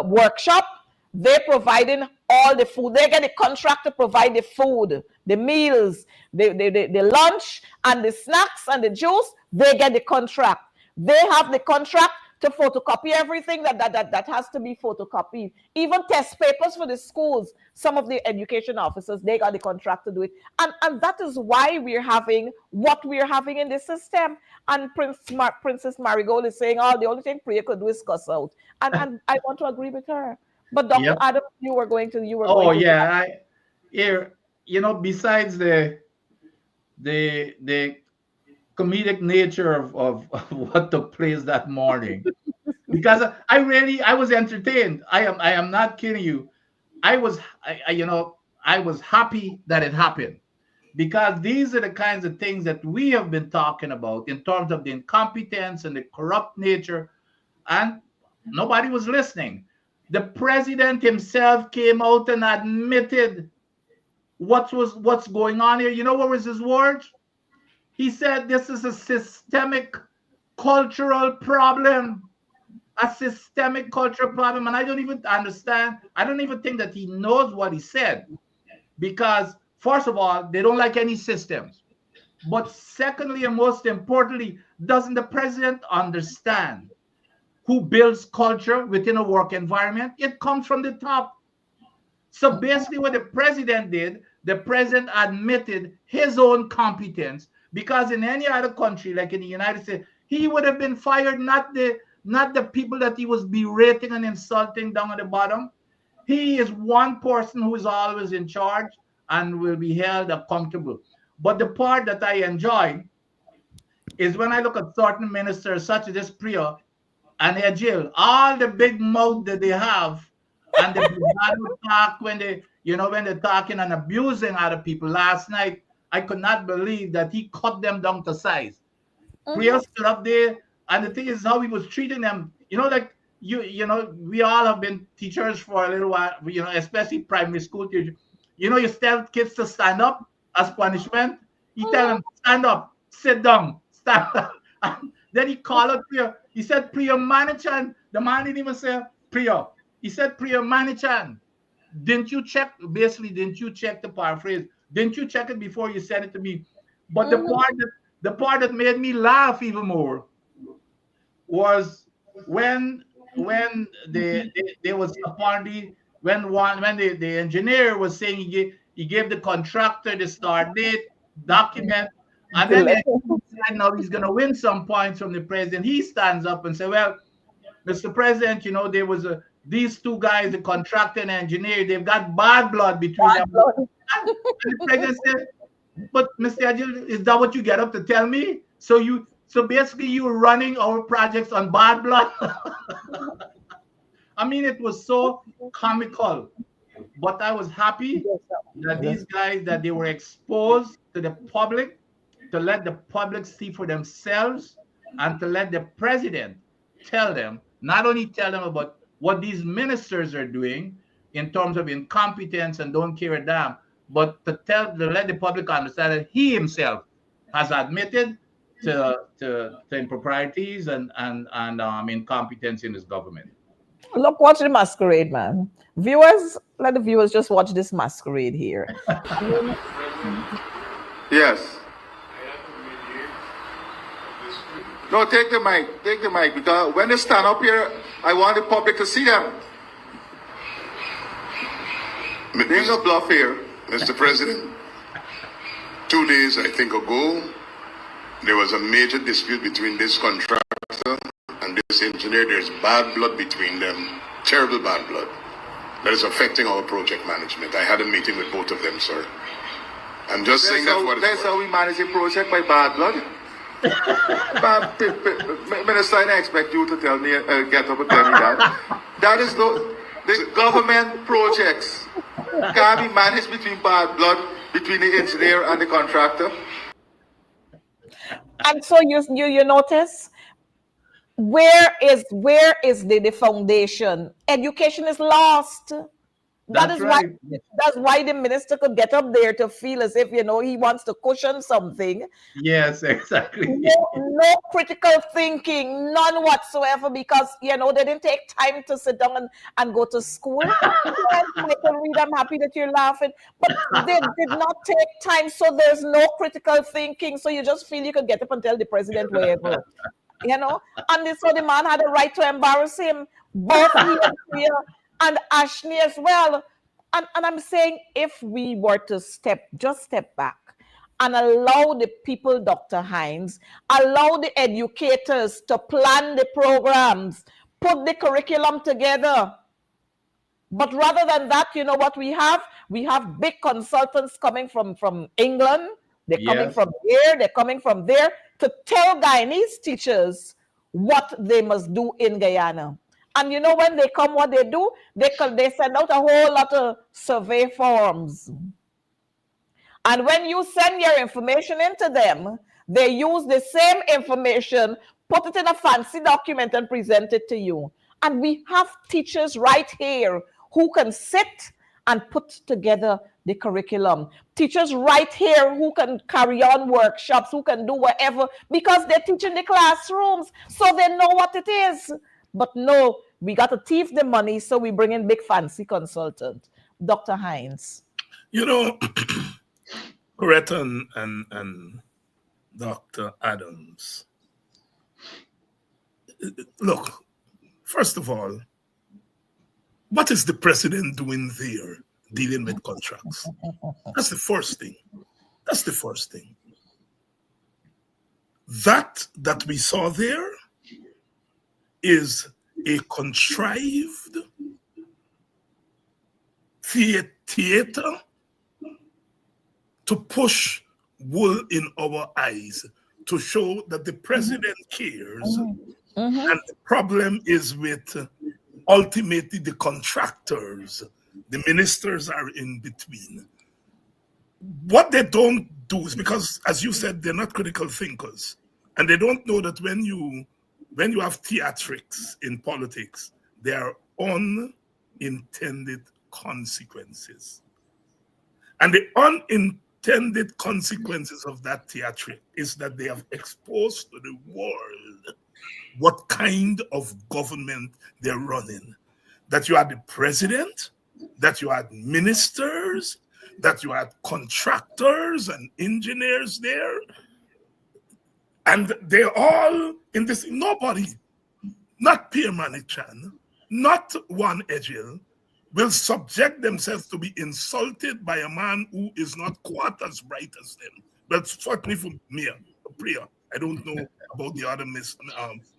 workshop, they're providing all the food. They get a contract to provide the food, the meals, the lunch, and the snacks and the juice. They get the contract. They have the contract to photocopy everything that has to be photocopied. Even test papers for the schools. Some of the education officers, they got the contract to do it. And that is why we're having what we're having in the system. And Princess Marigold is saying, oh, the only thing Priya could do is cuss out. And I want to agree with her. But Dr. Adam, you were going to. Besides the comedic nature of what took place that morning, because I was entertained. I am not kidding you. I was happy that it happened, because these are the kinds of things that we have been talking about in terms of the incompetence and the corrupt nature, and nobody was listening. The president himself came out and admitted what's going on here. You know what was his words? He said this is a systemic cultural problem. A systemic cultural problem. And I don't even understand. I don't even think that he knows what he said. Because, first of all, they don't like any systems. But secondly, and most importantly, doesn't the president understand who builds culture within a work environment? It comes from the top. So basically what the president did, the president admitted his own competence, because in any other country, like in the United States, he would have been fired, not the people that he was berating and insulting down at the bottom. He is one person who is always in charge and will be held accountable. But the part that I enjoy is when I look at certain ministers such as this Priya and Ejil, all the big mouth that they have, and the bravado talk when they, when they're talking and abusing other people. Last night, I could not believe that he cut them down to size. Priya stood up there, and the thing is how he was treating them. Like we all have been teachers for a little while. Especially primary school teachers. You tell kids to stand up as punishment. He tell them stand up, sit down, stand up. And then he called out Priya. He said, Priya Manichan. The man didn't even say Priya. He said, Priya Manichan. Didn't you check? Basically, didn't you check the paraphrase? Didn't you check it before you sent it to me? But the part that made me laugh even more was when there was apparently when the engineer was saying he gave the contractor the start date document, and then now he's going to win some points from the president. He stands up and says, well, Mr. President, there was these two guys, the contractor and engineer, they've got bad blood between them. And the president said, but Mr. Ajil, is that what you get up to tell me? So basically you're running our projects on bad blood. I mean, it was so comical, but I was happy that these guys, that they were exposed to the public, to let the public see for themselves, and to let the president tell them, not only tell them about what these ministers are doing in terms of incompetence and don't care a damn, but to let the public understand that he himself has admitted to improprieties and incompetence in his government. Look, watch the masquerade, man. Viewers, let the viewers just watch this masquerade here. Yes. No, take the mic, because when they stand up here, I want the public to see them. There's no bluff here. Mr. President, 2 days, I think, ago, there was a major dispute between this contractor and this engineer. There's bad blood between them, terrible bad blood, that is affecting our project management. I had a meeting with both of them, sir. I'm just saying that's how we manage a project, by bad blood. Minister, I don't expect you to tell me, get up and tell me that. That is the government projects can be managed between bad blood, between the engineer and the contractor. And so you notice, where is the foundation? Education is lost. That's why the minister could get up there to feel as if, he wants to cushion something. Yes, exactly. No critical thinking, none whatsoever, because, they didn't take time to sit down and go to school. Michael Reed, I'm happy that you're laughing, but they did not take time, so there's no critical thinking, so you just feel you could get up and tell the president wherever. And so the man had a right to embarrass him, both here and Ashley as well. And I'm saying, if we were to step back and allow the people, Dr. Hines, allow the educators to plan the programs, put the curriculum together. But rather than that, you know what we have? We have big consultants coming from England. They're coming from here, they're coming from there to tell Guyanese teachers what they must do in Guyana. And when they come, what they do, they send out a whole lot of survey forms. And when you send your information into them, they use the same information, put it in a fancy document and present it to you. And we have teachers right here who can sit and put together the curriculum. Teachers right here who can carry on workshops, who can do whatever, because they're teaching the classrooms, so they know what it is. But no, we got to thief the money, so we bring in big fancy consultant. Dr. Hines. Coretta and Dr. Adams. Look, first of all, what is the president doing there dealing with contracts? That's the first thing. That we saw there is a contrived theater to push wool in our eyes, to show that the president cares, and the problem is with ultimately the contractors, the ministers are in between. What they don't do is, because, as you said, they're not critical thinkers, and they don't know that when you have theatrics in politics, there are unintended consequences. And the unintended consequences of that theatric is that they have exposed to the world what kind of government they're running. That you had the president, that you had ministers, that you had contractors and engineers there. And they're all in this, nobody, not Pierre Manichan, not Juan Egil, will subject themselves to be insulted by a man who is not quite as bright as them. But certainly for me, Priya, I don't know about the other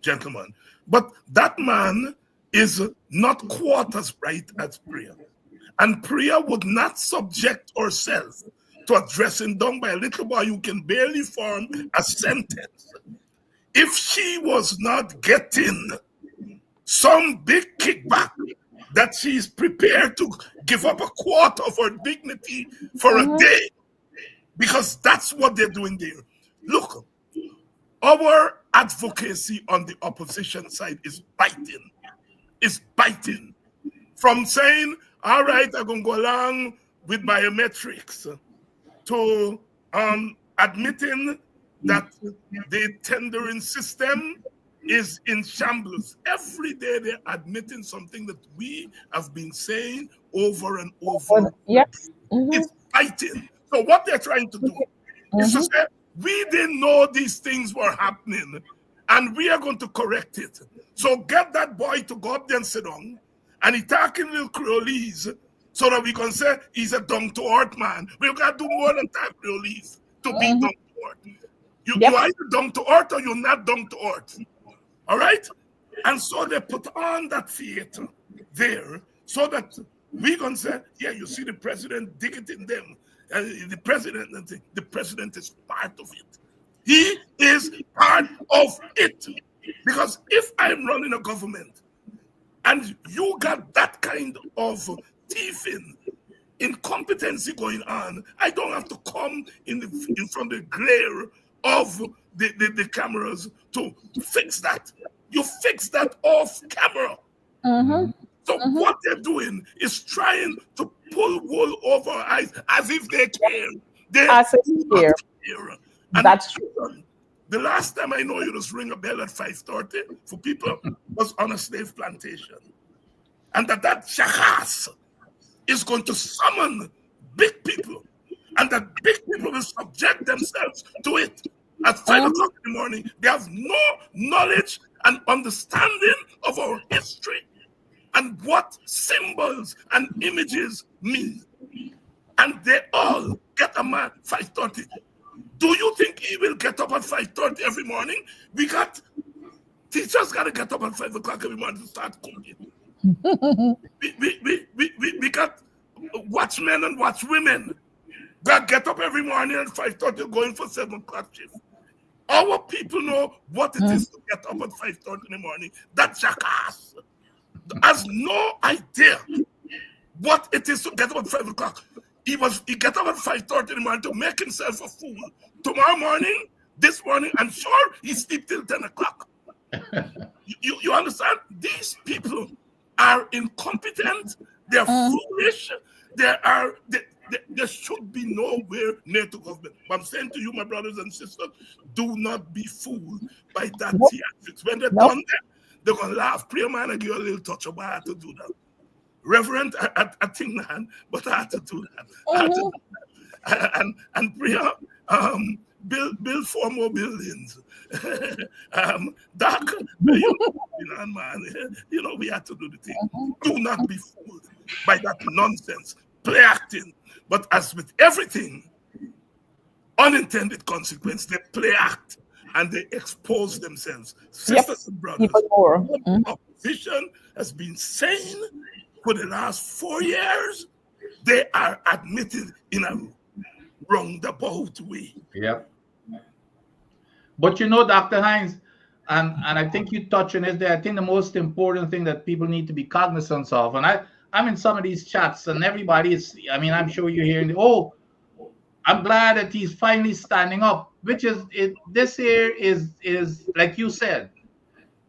gentleman, but that man is not quite as bright as Priya. And Priya would not subject herself to a dressing down by a little boy who can barely form a sentence if she was not getting some big kickback that she is prepared to give up a quarter of her dignity for a day, because that's what they're doing there. Look, our advocacy on the opposition side is biting. It's biting. From saying, all right, I'm going to go along with biometrics, to admitting that the tendering system is in shambles. Every day they're admitting something that we have been saying over and over. Yes. It's biting. So what they're trying to do is to say, we didn't know these things were happening, and we are going to correct it. So get that boy to go up there and sit down, and he talking little Creolese, so that we can say he's a down-to-earth man. We've got to do more than talk Creolese to be down-to-earth. You either down-to-earth or you're not down-to-earth. All right? And so they put on that theater there so that we can say, yeah, you see the president digging them. The president is part of it. He is part of it. Because if I'm running a government and you got that kind of thieving, incompetency going on, I don't have to come in front of the glare of the cameras to fix that. You fix that off camera. So what they're doing is trying to pull wool over our eyes as if they care. They care. And that's true. The last time I know you just ring a bell at 5:30 for people was on a slave plantation. And that jackass is going to summon big people, and that big people will subject themselves to it at 5 o'clock in the morning. They have no knowledge and understanding of our history and what symbols and images mean. And they all get a man 5:30. Do you think he will get up at 5:30 every morning? Teachers got to get up at 5 o'clock every morning to start cooking. we got watchmen and watchwomen that get up every morning at 5:30 going for 7 o'clock shift. Our people know what it is to get up at 5:30 in the morning. That jackass has no idea what it is to get up at 5 o'clock. He get up at 5:30 in the morning to make himself a fool. Tomorrow morning, this morning, I'm sure he sleep till 10 o'clock. You understand? These people are incompetent. They're foolish. They should be nowhere near to government. But I'm saying to you, my brothers and sisters, do not be fooled by that theatrics. When they're done that, they're going to laugh. Pray, man, and give a little touch of I had to do that. Reverend, I think not, but I had to do that. And pray, build 4 more buildings. Doc, man, we had to do the thing. Do not be fooled by that nonsense, play acting. But as with everything, unintended consequence, they play act and they expose themselves. Sisters and brothers, opposition has been saying for the last 4 years, they are admitted in a roundabout way. Yep. But Dr. Hines, And I think you touch on it there. I think the most important thing that people need to be cognizant of, and I'm in some of these chats, and everybody is, I mean, I'm sure you're hearing, oh, I'm glad that he's finally standing up, which is it. This here is like you said,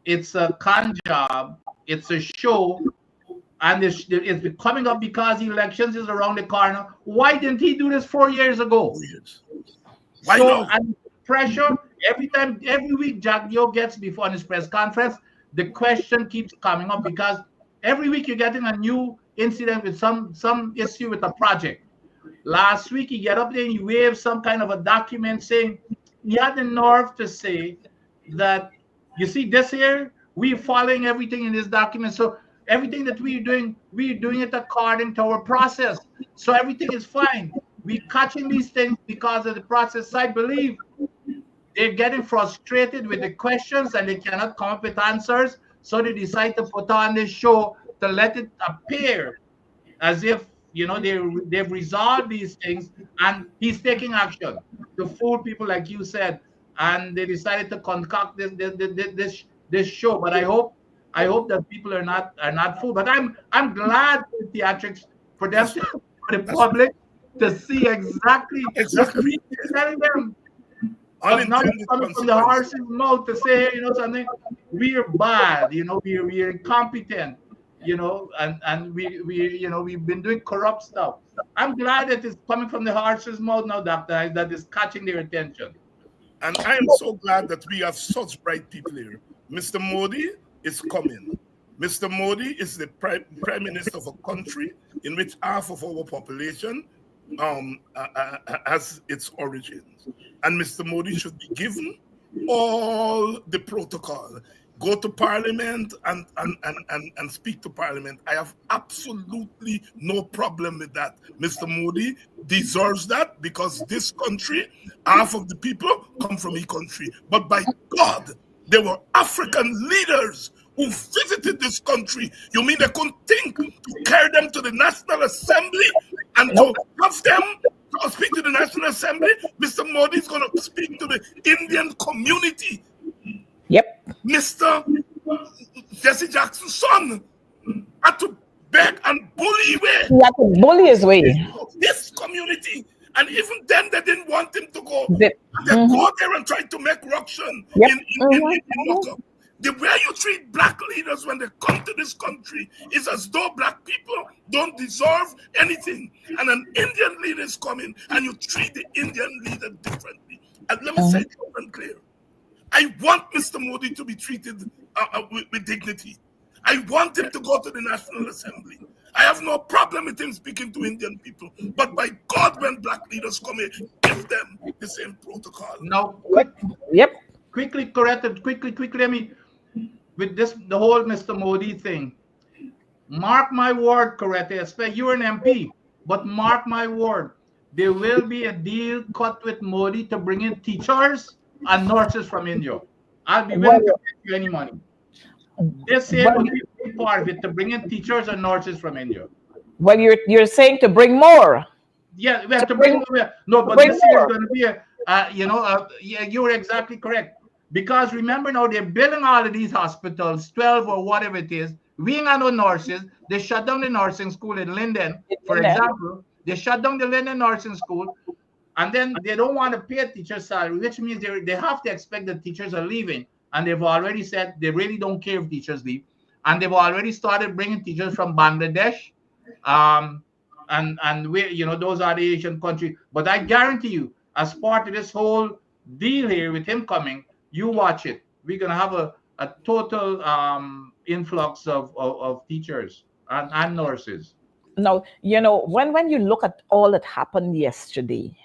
it's a con job, it's a show, and it's coming up because elections is around the corner. Why didn't he do this 4 years ago? 4 years. Why So not? and pressure every week Jack Dio gets before his press conference, the question keeps coming up because every week you're getting a new incident with some issue with a project. Last week he get up there and he waved some kind of a document saying he had the nerve to say that you see this here, we're following everything in this document. So everything that we're doing it according to our process. So everything is fine. We're catching these things because of the process. I believe they're getting frustrated with the questions and they cannot come up with answers. So they decide to put on this show to let it appear as if they've resolved these things and he's taking action to fool people, like you said. And they decided to concoct this show. But I hope that people are not fooled. But I'm glad for Theatrics for them for the public to see exactly what we're telling them. But not coming from the horse's mouth to say, something. We're bad, we're incompetent, and we've been doing corrupt stuff. I'm glad that it's coming from the horse's mouth now, Doctor, that is catching their attention. And I am so glad that we have such bright people here. Mr. Modi is coming. Mr. Modi is the prime minister of a country in which half of our population has its origins. And Mr. Modi should be given all the protocol. Go to Parliament and speak to Parliament. I have absolutely no problem with that. Mr. Modi deserves that because this country, half of the people come from a country. But by God, there were African leaders who visited this country. You mean they couldn't think to carry them to the National Assembly and to have them speak to the National Assembly? Mr. Modi is going to speak to the Indian community. Yep. Mr. Jesse Jackson's son had to beg and bully way. He had to bully his way. This community. And even then, they didn't want him to go. They go there and try to make ruction in lockup. The way you treat black leaders when they come to this country is as though black people don't deserve anything. And an Indian leader is coming and you treat the Indian leader differently. And let me say it open and clear. I want Mr. Modi to be treated with dignity. I want him to go to the National Assembly. I have no problem with him speaking to Indian people. But by God, when black leaders come here, give them the same protocol. Now, quickly, corrected, quickly, let me, with this, the whole Mr. Modi thing, mark my word, Coretta, you're an MP, but mark my word, there will be a deal cut with Modi to bring in teachers and nurses from India. I'll be willing to pay you any money. This year will be a big part of it, to bring in teachers and nurses from India. Well, you're saying to bring more. Yeah, we have to bring more. No, but this year is going to be yeah, you're exactly correct. Because remember now, they're building all of these hospitals, 12 or whatever it is. We ain't got no nurses. They shut down the nursing school in Linden, for example. They shut down the Linden nursing school. And then they don't want to pay a teacher's salary, which means they have to expect that teachers are leaving. And they've already said they really don't care if teachers leave. And they've already started bringing teachers from Bangladesh. And we, those are the Asian countries. But I guarantee you, as part of this whole deal here with him coming, you watch it. We're going to have a total influx of teachers and nurses. Now, when you look at all that happened yesterday,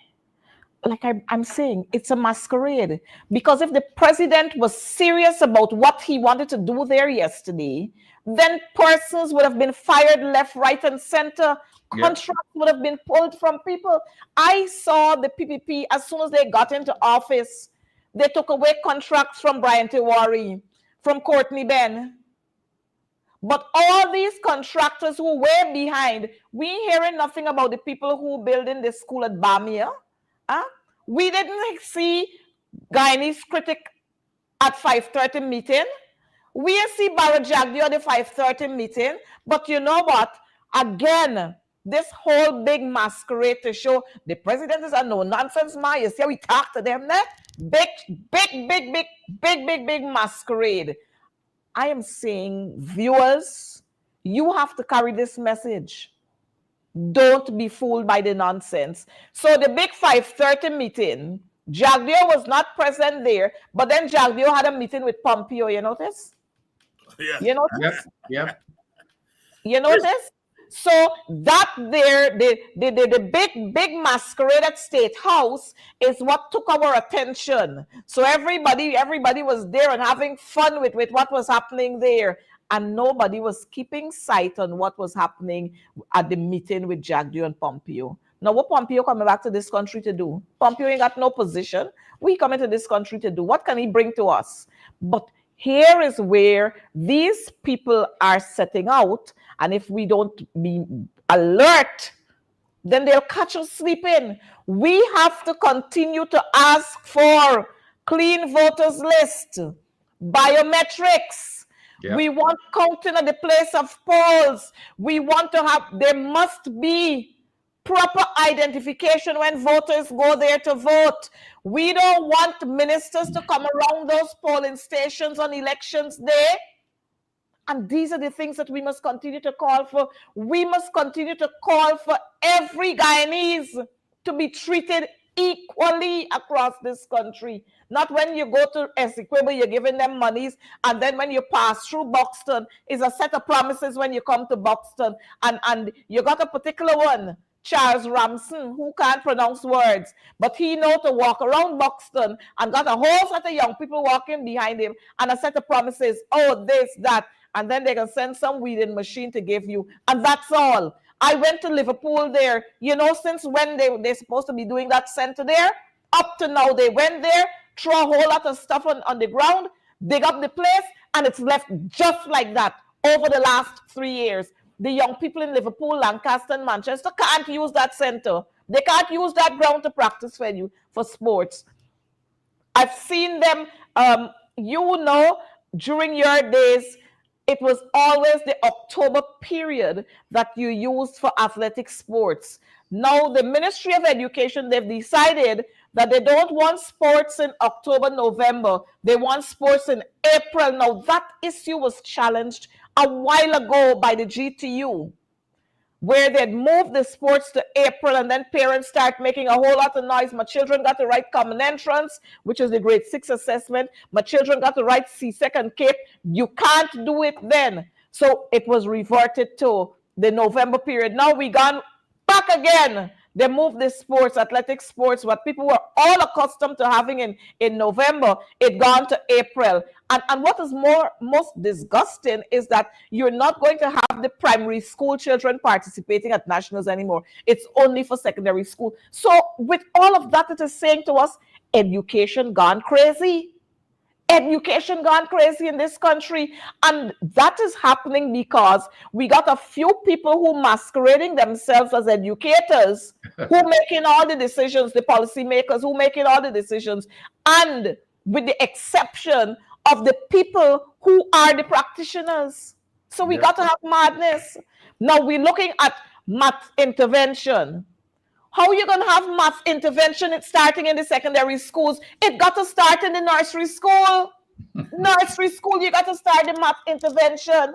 like I'm saying, it's a masquerade. Because if the president was serious about what he wanted to do there yesterday, then persons would have been fired left, right, and center. Contracts would have been pulled from people. I saw the PPP, as soon as they got into office, they took away contracts from Brian Tiwari, from Courtney Ben. But all these contractors who were behind, we ain't hearing nothing about the people who building the school at Bamia. We didn't see Guyanese critic at 5:30 meeting. We see Barrett Jagdi at the 5:30 meeting. But you know what? Again, this whole big masquerade to show the president is a no-nonsense man. You see how we talk to them there? Big masquerade. I am saying, viewers, you have to carry this message. Don't be fooled by the nonsense. So the big 5:30 meeting, Jagdio was not present there, but then Jagdio had a meeting with Pompeo. You notice? Yeah. You notice? Yep. You notice? So that there, the big masquerade at State House is what took our attention. So everybody was there and having fun with what was happening there. And nobody was keeping sight on what was happening at the meeting with Jagdio and Pompeo. Now, what Pompeo coming back to this country to do? Pompeo ain't got no position. We coming to this country to do? What can he bring to us? But here is where these people are setting out. And if we don't be alert, then they'll catch us sleeping. We have to continue to ask for clean voters list, biometrics. Yep. We want counting at the place of polls. We want to have, there must be proper identification when voters go there to vote. We don't want ministers to come around those polling stations on elections day. And these are the things that we must continue to call for. We must continue to call for every Guyanese to be treated equally across this country. Not when you go to Essequibo, you're giving them monies, and then when you pass through Buxton, is a set of promises when you come to Buxton. And you got a particular one, Charles Ramson, who can't pronounce words, but he knows to walk around Buxton and got a whole set of young people walking behind him and a set of promises, oh, this, that, and then they can send some weeding machine to give you, and that's all. I went to Liverpool there, you know, since when they're supposed to be doing that center there, up to now, they went there, throw a whole lot of stuff on the ground, dig up the place, and it's left just like that over the last 3 years. The young people in Liverpool, Lancaster, and Manchester can't use that center. They can't use that ground to practice for sports. I've seen them, you know, during your days, it was always the October period that you used for athletic sports. Now, the Ministry of Education, they've decided that they don't want sports in October, November. They want sports in April. Now, that issue was challenged a while ago by the GTU, where they'd moved the sports to April, and then parents start making a whole lot of noise. My children got to write Common Entrance, which is the grade 6 assessment. My children got to write CSEC and CAPE. You can't do it then. So it was reverted to the November period. Now we gone back again. They moved the sports, athletic sports, what people were all accustomed to having in November, it gone to April. And what is most disgusting is that you're not going to have the primary school children participating at nationals anymore. It's only for secondary school. So with all of that, it is saying to us, education gone crazy. Education gone crazy in this country. And that is happening because we got a few people who masquerading themselves as educators who making all the decisions, the policymakers who making all the decisions, and with the exception of the people who are the practitioners. So we got to have madness. Now we're looking at math intervention. How are you going to have math intervention? It's starting in the secondary schools. It got to start in the nursery school. Nursery school, you got to start the math intervention.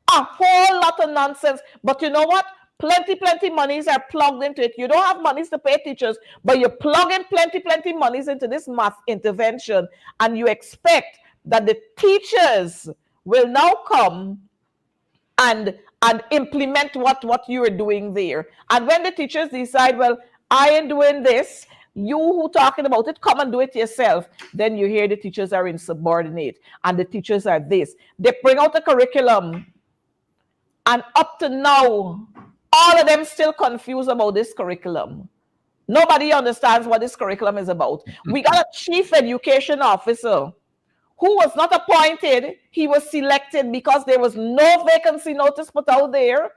A whole lot of nonsense. But you know what? Plenty monies are plugged into it. You don't have monies to pay teachers, but you plug in plenty monies into this math intervention, and you expect that the teachers will now come and implement what you are doing there. And when the teachers decide, well, I ain't doing this, you who talking about it, come and do it yourself, then you hear the teachers are insubordinate and the teachers are this. They bring out a curriculum, and up to now, all of them still confused about this curriculum. Nobody understands what this curriculum is about. We got a chief education officer who was not appointed. He was selected because there was no vacancy notice put out there.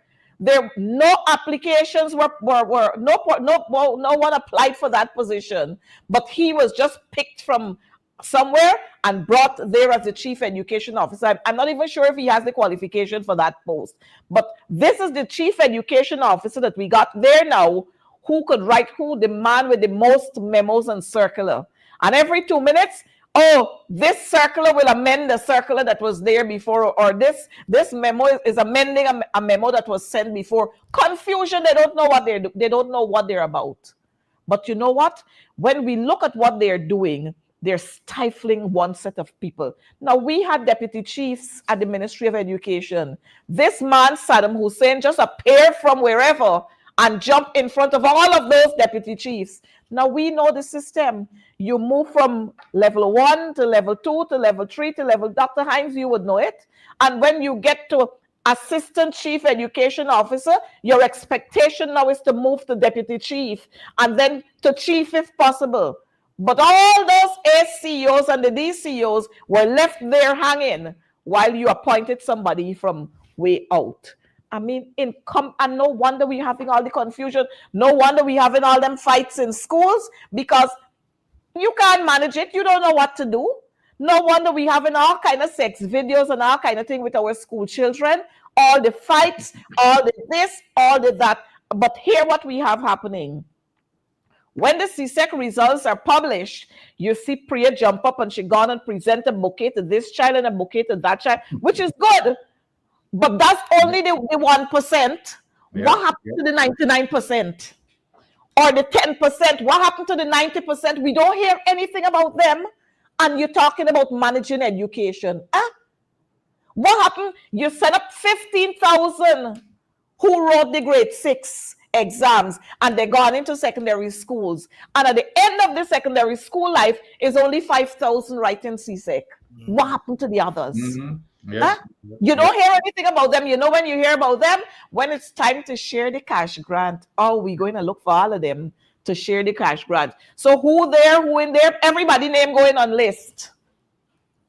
No applications no one applied for that position, but he was just picked from somewhere and brought there as the chief education officer. I'm not even sure if he has the qualification for that post, but this is the chief education officer that we got there now, who could write, who the man with the most memos and circular. And every 2 minutes, oh, this circular will amend the circular that was there before, or this memo is amending a memo that was sent before. Confusion. They don't know what they don't know what they're about. But you know what? When we look at what they're doing, they're stifling one set of people. Now, we had deputy chiefs at the Ministry of Education. This man, Saddam Hussein, just appeared from wherever and jumped in front of all of those deputy chiefs. Now, we know the system. You move from level 1 to level 2 to level 3 to level, Dr. Hines, you would know it. And when you get to assistant chief education officer, your expectation now is to move to deputy chief and then to chief if possible. But all those ACOs and the DCOs were left there hanging while you appointed somebody from way out. I mean, and no wonder we're having all the confusion. No wonder we're having all them fights in schools, because you can't manage it. You don't know what to do. No wonder we're having all kind of sex videos and all kind of thing with our school children. All the fights, all the this, all the that. But here what we have happening. When the CSEC results are published, you see Priya jump up and she gone and present a bouquet to this child and a bouquet to that child, which is good. But that's only the 1%. Yeah, what happened to the 99%? Or the 10%? What happened to the 90%? We don't hear anything about them. And you're talking about managing education. What happened? You set up 15,000 who wrote the grade 6 exams and they're gone into secondary schools. And at the end of the secondary school life is only 5,000 writing CSEC. What happened to the others? Yes. You don't hear anything about them. You know when you hear about them? When it's time to share the cash grant. Oh, we're going to look for all of them to share the cash grant. So who there, who in there? Everybody name going on list.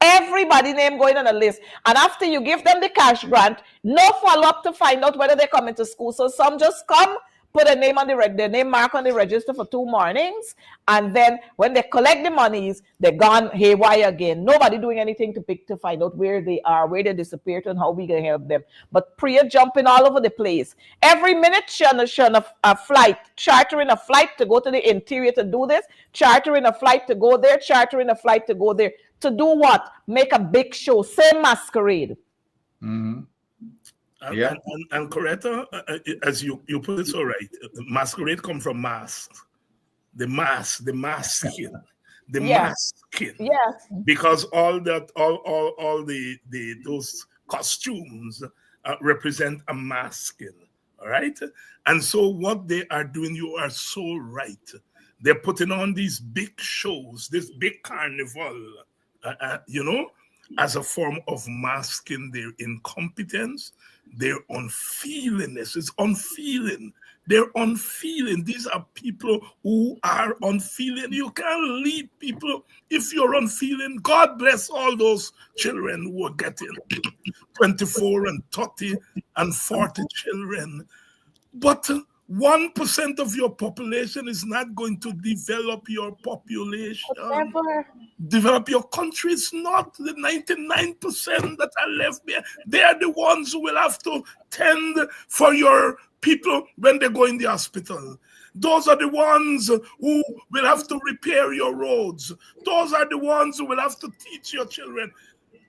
Everybody name going on a list. And after you give them the cash grant, no follow-up to find out whether they're coming to school. So some just come, put a name on their name mark on the register for 2 mornings, and then when they collect the monies, they're gone haywire again. Nobody doing anything to find out where they are, where they disappeared, and how we can help them. But Priya jumping all over the place. Every minute she on a flight, chartering a flight to go to the interior to do this, chartering a flight to go there, chartering a flight to go there. To do what? Make a big show, same masquerade. Mm-hmm. And Coretta, as you put it so right, masquerade come from mask. The masking. Yes. Because all those costumes represent a masking. All right. And so what they are doing, you are so right. They're putting on these big shows, this big carnival, as a form of masking their incompetence, their unfeelingness. It's unfeeling. They're unfeeling. These are people who are unfeeling. You can't lead people if you're unfeeling. God bless all those children who are getting 24 and 30 and 40 children. But 1% of your population is not going to develop your population. Never. Develop your country. It's not the 99% that are left there. They are the ones who will have to tend for your people when they go in the hospital. Those are the ones who will have to repair your roads. Those are the ones who will have to teach your children.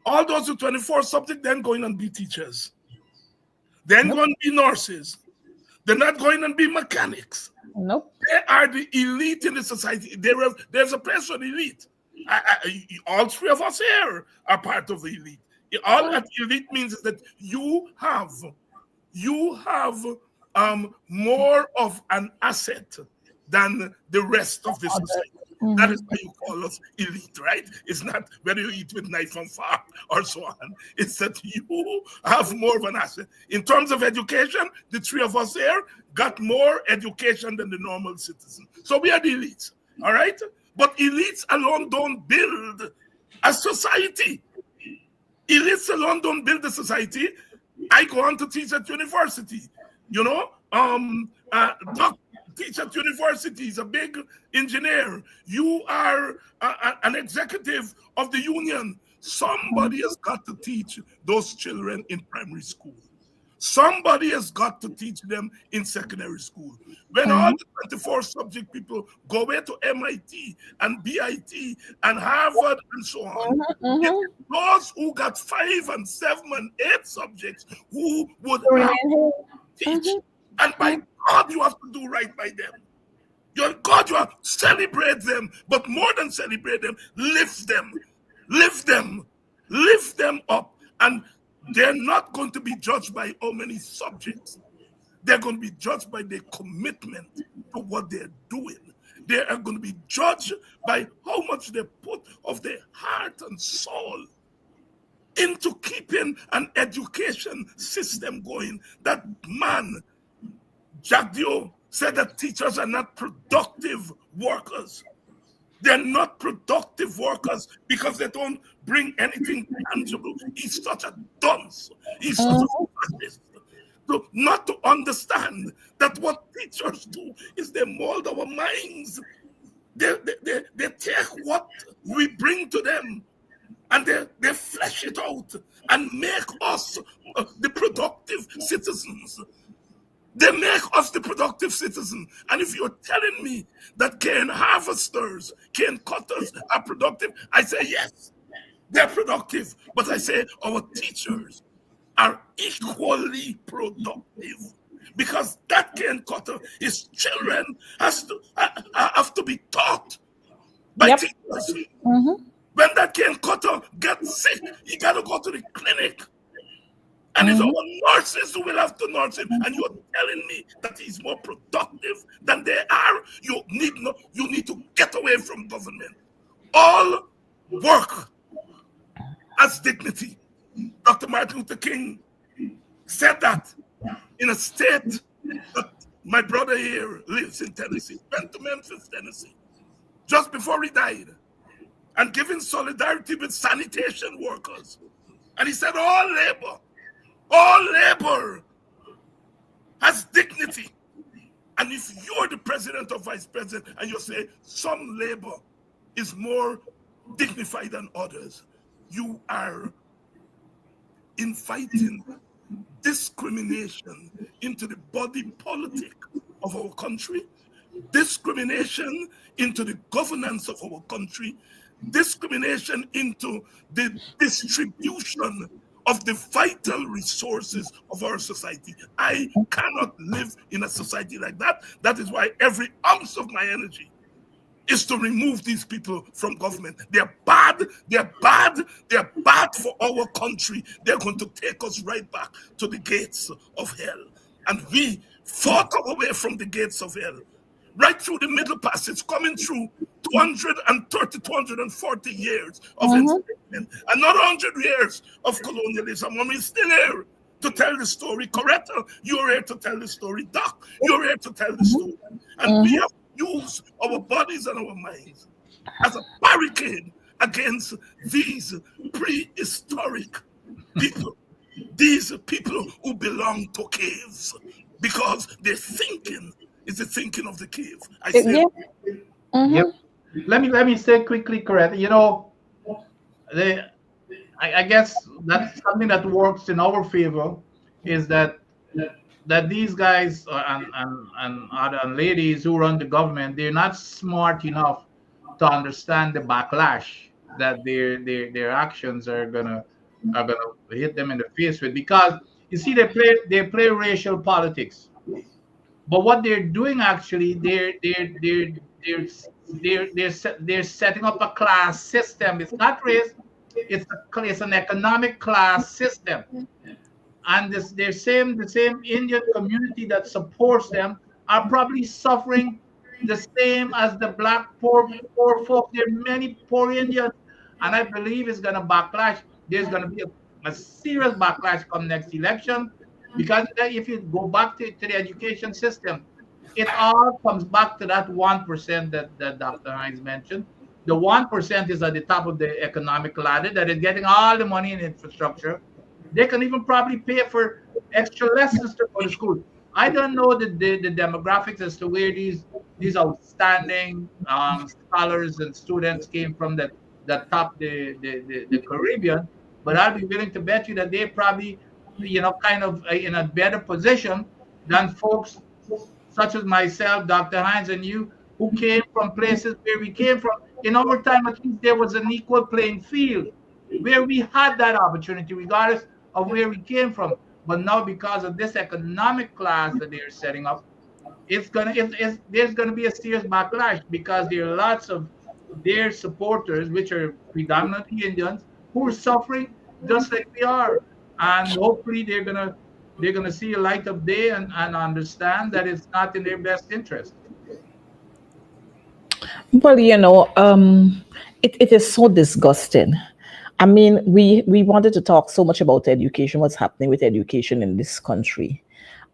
All those with 24 subjects then going and be teachers. Then going to be nurses. They're not going and be mechanics. Nope. They are the elite in the society. There's a place for the elite. All 3 of us here are part of the elite. All that elite means is that you have more of an asset than the rest of the society. Mm-hmm. That is why you call us elite, right? It's not whether you eat with knife and fork or so on. It's that you have more of an asset. In terms of education, the 3 of us here got more education than the normal citizen. So we are the elites, all right? But elites alone don't build a society. Elites alone don't build a society. I go on to teach at university. teach at universities, a big engineer. You are an executive of the union. Somebody has got to teach those children in primary school. Somebody has got to teach them in secondary school. When all the 24 subject people go away to MIT and BIT and Harvard and so on, it is those who got 5 and 7 and 8 subjects who would have to teach. And by God, you have to do right by them. Your God, you have to celebrate them, but more than celebrate them, lift them, lift them, lift them up. And they're not going to be judged by how many subjects. They're going to be judged by their commitment to what they're doing. They are going to be judged by how much they put of their heart and soul into keeping an education system going. That man, Jacques Diot, said that teachers are not productive workers. They're not productive workers because they don't bring anything tangible. He's such a dunce. He's such a fascist. So not to understand that what teachers do is they mold our minds. They take what we bring to them and they flesh it out and make us the productive citizens. They make us the productive citizen. And if you're telling me that cane harvesters, cane cutters are productive, I say yes, they're productive. But I say our teachers are equally productive, because that cane cutter, his children have to be taught by teachers. When that cane cutter gets sick, he got to go to the clinic. And it's our nurses who will have to nurse him. And you're telling me that he's more productive than they are? You need to get away from government. All work has dignity. Dr. Martin Luther King said that in a state that my brother here lives in Tennessee, went to Memphis, Tennessee, just before he died, and giving solidarity with sanitation workers. And he said, all labor has dignity. And if you're the president or vice president and you say some labor is more dignified than others, you are inviting discrimination into the body politic of our country, discrimination into the governance of our country, discrimination into the distribution of the vital resources of our society. I cannot live in a society like that. That is why every ounce of my energy is to remove these people from government. They're bad, they're bad, they're bad for our country. They're going to take us right back to the gates of hell. And we fought our way from the gates of hell, right through the Middle Passage, coming through 230, 240 years of enslavement, another 100 years of colonialism, and we're still here to tell the story. Coretta, you're here to tell the story. Doc, you're here to tell the story. And we have to use our bodies and our minds as a barricade against these prehistoric people, these people who belong to caves, because their thinking is the thinking of the cave. I say, Yep. Let me say quickly, Coretta. You know, I guess that's something that works in our favor, is that these guys and other ladies who run the government, they're not smart enough to understand the backlash that their actions are gonna hit them in the face with. Because you see, they play racial politics. But what they're doing actually, they're setting up a class system. It's not race; it's an economic class system. And the same Indian community that supports them are probably suffering the same as the black poor folk. There are many poor Indians, and I believe it's going to backlash. There's going to be a serious backlash come next election. Because if you go back to the education system, it all comes back to that 1% that Dr. Hines mentioned. The 1% is at the top of the economic ladder that is getting all the money in infrastructure. They can even probably pay for extra lessons to go to school. I don't know the demographics as to where these outstanding scholars and students came from that top the Caribbean, but I'll be willing to bet you that they probably, kind of in a better position than folks such as myself, Dr. Hines, and you, who came from places where we came from. In our time, at least there was an equal playing field where we had that opportunity, regardless of where we came from. But now, because of this economic class that they're setting up, there's gonna be a serious backlash, because there are lots of their supporters, which are predominantly Indians, who are suffering just like we are. And hopefully they're gonna see a light of day and understand that it's not in their best interest. Well, it is so disgusting. I mean, we wanted to talk so much about education, what's happening with education in this country.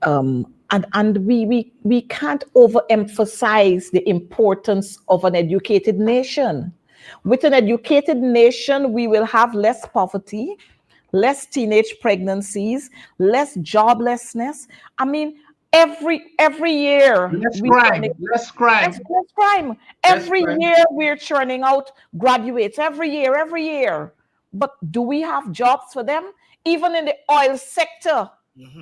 And we can't overemphasize the importance of an educated nation. With an educated nation, we will have less poverty, less teenage pregnancies, less joblessness. I mean, every year Less crime, less crime, less crime. less Every crime. year we're churning out graduates. Every year. But do we have jobs for them? Even in the oil sector,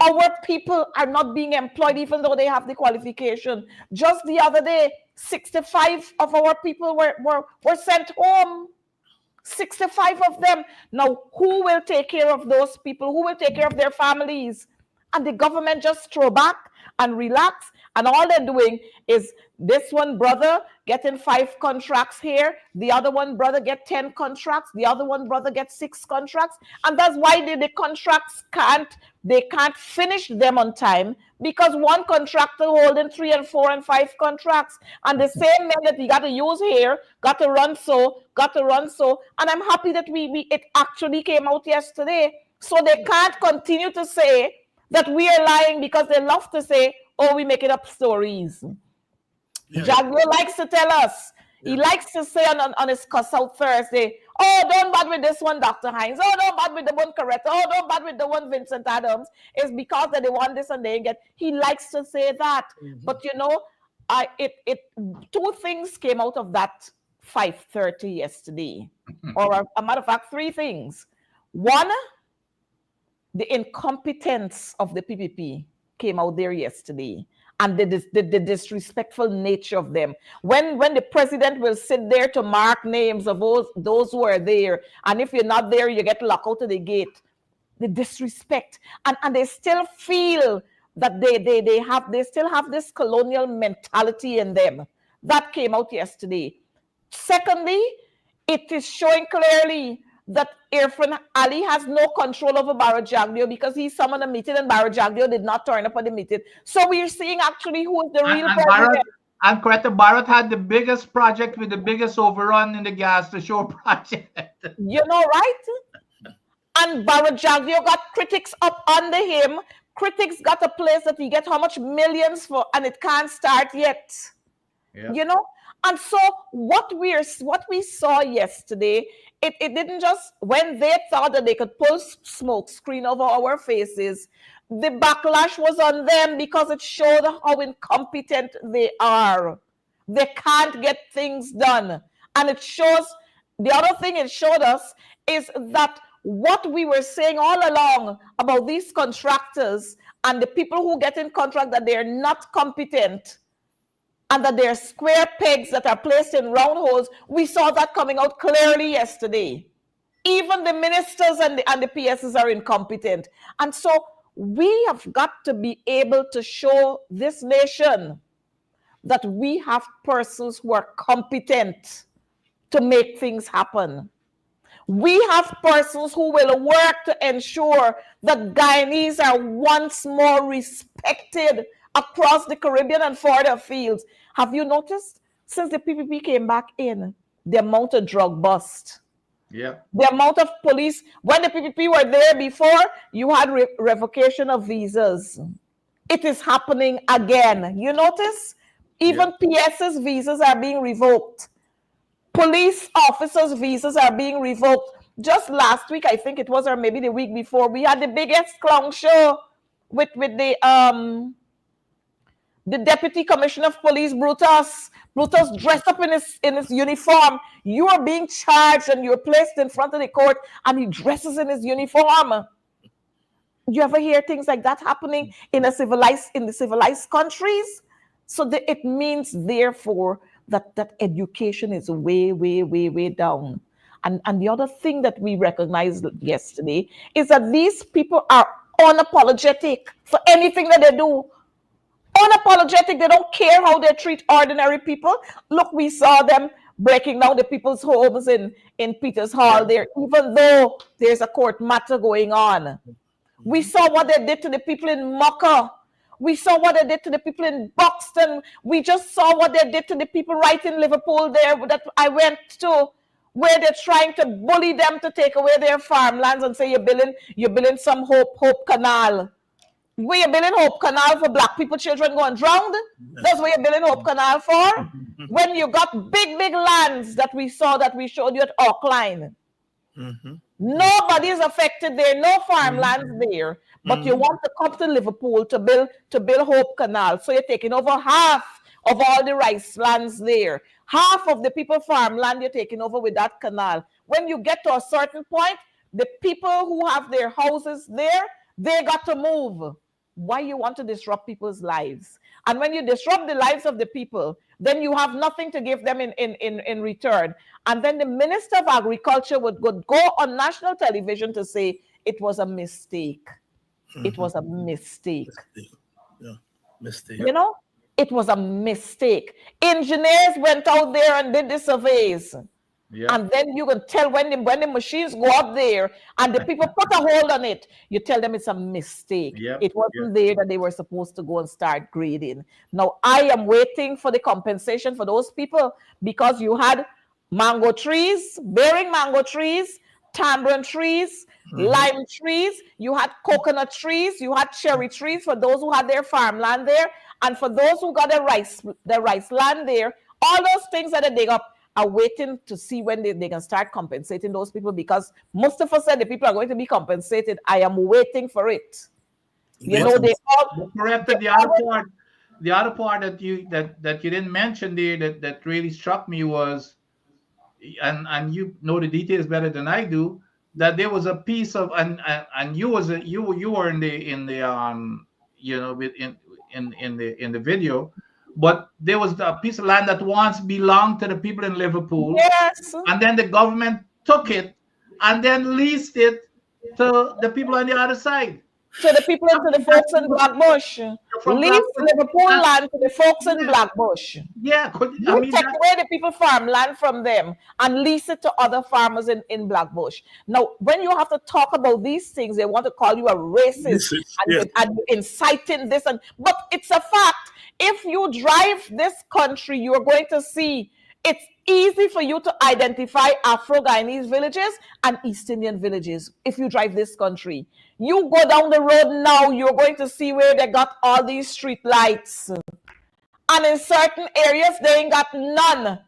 our people are not being employed, even though they have the qualification. Just the other day, 65 of our people were sent home. 65 of them. Now, who will take care of those people? Who will take care of their families? And the government just throw back and relax. And all they're doing is this one brother getting 5 contracts here, the other one brother get 10 contracts, the other one brother get 6 contracts. And that's why the contracts they can't finish them on time, because one contractor holding 3 and 4 and 5 contracts. And the same men that we got to use here, got to run so. And I'm happy that it actually came out yesterday. So they can't continue to say that we are lying, because they love to say, oh, we making up stories. Yeah. Jaguar likes to tell us. Yeah. He likes to say on his cuss out Thursday, oh, don't bad with this one, Dr. Hines. Oh, don't bad with the one Coretta. Oh, don't bad with the one Vincent Adams. It's because that they want this and they get. He likes to say that. But two things came out of that 5:30 yesterday. Or a matter of fact, 3 things. One, the incompetence of the PPP came out there yesterday, and the disrespectful nature of them. When the president will sit there to mark names of those who are there, and if you're not there, you get locked out of the gate. The disrespect, and they still feel that they still have this colonial mentality in them. That came out yesterday. Secondly, it is showing clearly that Irfan Ali has no control over Barra Jagdeo, because he summoned a meeting and Barra Jagdeo did not turn up at the meeting. So we're seeing actually who is the real president. And Coretta, Bharat had the biggest project with the biggest overrun in the gas to show project. You know, right? And Barra Jagdeo got critics up under him. Critics got a place that he get how much millions for, and it can't start yet. Yeah. You know? And so what we saw yesterday, it didn't just, when they thought that they could pull smoke screen over our faces, the backlash was on them, because it showed how incompetent they are. They can't get things done. And it shows, the other thing it showed us is that what we were saying all along about these contractors and the people who get in contract, that they're not competent, and that they're square pegs that are placed in round holes. We saw that coming out clearly yesterday. Even the ministers and the PSs are incompetent. And so we have got to be able to show this nation that we have persons who are competent to make things happen. We have persons who will work to ensure that Guyanese are once more respected across the Caribbean and further fields. Have you noticed, since the PPP came back in, the amount of drug bust? Yeah. The amount of police. When the PPP were there before, you had revocation of visas. It is happening again. You notice? Even PS's visas are being revoked. Police officers' visas are being revoked. Just last week, I think it was, or maybe the week before, we had the biggest clown show with the The deputy commissioner of police, Brutus dressed up in his uniform. You are being charged and you're placed in front of the court, and he dresses in his uniform. You ever hear things like that happening in the civilized countries? So it means, therefore, that education is way, way, way, way down. And the other thing that we recognized yesterday is that these people are unapologetic for anything that they do. Unapologetic. They don't care how they treat ordinary people. Look, we saw them breaking down the people's homes in Peters Hall there, even though there's a court matter going on. We saw what they did to the people in Mocha. We saw what they did to the people in Buxton. We just saw what they did to the people right in Liverpool there that I went to, where they're trying to bully them to take away their farmlands and say you're building some Hope Canal. Where you building Hope Canal for black people, children going drowned? That's what you're building Hope Canal for? When you got big lands that we showed you at Auckland. Nobody is affected there, no farmlands there. But you want to come to Liverpool to build Hope Canal. So you're taking over half of all the rice lands there. Half of the people farmland you're taking over with that canal. When you get to a certain point, the people who have their houses there, they got to move. Why you want to disrupt people's lives? And when you disrupt the lives of the people, then you have nothing to give them in return. And then the Minister of Agriculture would go on national television to say it was a mistake. It was a mistake. Yeah, mistake. You know, it was a mistake. Engineers went out there and did the surveys. Yeah. And then you can tell when the machines go up there and the people put a hold on it, you tell them it's a mistake. Yep. It wasn't there that they were supposed to go and start grading. Now, I am waiting for the compensation for those people, because you had mango trees, bearing mango trees, tamarind trees, lime trees, you had coconut trees, you had cherry trees for those who had their farmland there, and for those who got the rice land there, all those things that they dig up are waiting to see when they can start compensating those people, because Mustafa said the people are going to be compensated. I am waiting for it. You know, they all corrected the other part that you didn't mention there that really struck me was, and you know the details better than I do, that there was a piece of and you were in the you know, in the video. But there was a piece of land that once belonged to the people in Liverpool. Yes. And then the government took it and then leased it to the people on the other side. To the people into the folks in Blackbush. Leased Liverpool land to the folks in Blackbush. Yeah. You take away the people farmland from them and lease it to other farmers in Blackbush. Now, when you have to talk about these things, they want to call you a racist and inciting this. But it's a fact. If you drive this country, you're going to see it's easy for you to identify Afro-Guyanese villages and East Indian villages. If you drive this country, you go down the road now, you're going to see where they got all these street lights. And in certain areas, they ain't got none.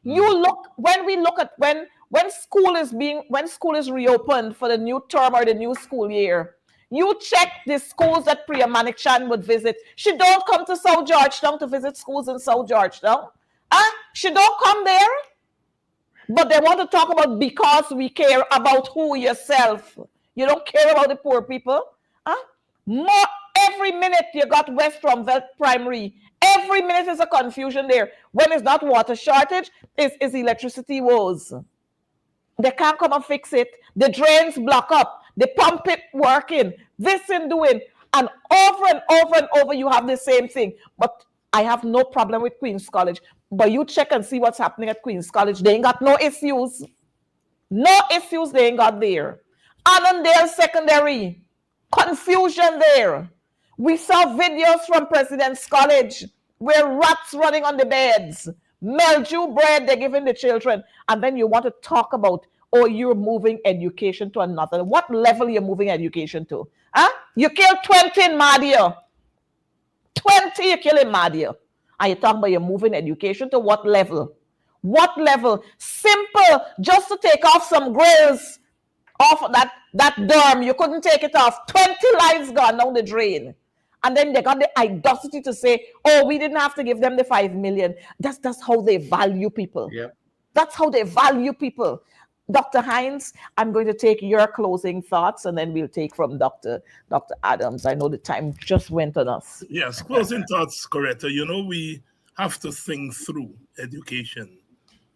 You look, when we look at when school is reopened for the new term or the new school year, you check the schools that Priya Manikchan would visit. She don't come to South Georgetown to visit schools in South Georgetown. She don't come there. But they want to talk about because we care about who yourself. You don't care about the poor people. More every minute you got West Rumvelt Primary. Every minute is a confusion there. When it's not water shortage, it's electricity woes. They can't come and fix it. The drains block up. They pump it working, this and doing, and over you have the same thing. But I have no problem with Queen's College. But you check and see what's happening at Queen's College. They ain't got no issues. No issues they ain't got there. Annandale Secondary, confusion there. We saw videos from President's College where rats running on the beds, mildew bread they're giving the children. And then you want to talk about, oh, you're moving education to another. What level you're moving education to? You killed 20 in Madia. 20 you kill in Madia. And you talk about you're moving education to what level? What level? Simple, just to take off some grills off that dorm. You couldn't take it off. 20 lives gone down the drain. And then they got the audacity to say, oh, we didn't have to give them the 5 million. That's how they value people. Yep. That's how they value people. Dr. Hines, I'm going to take your closing thoughts, and then we'll take from Dr. Adams. I know the time just went on us. Yes, closing thoughts, Coretta. We have to think through education.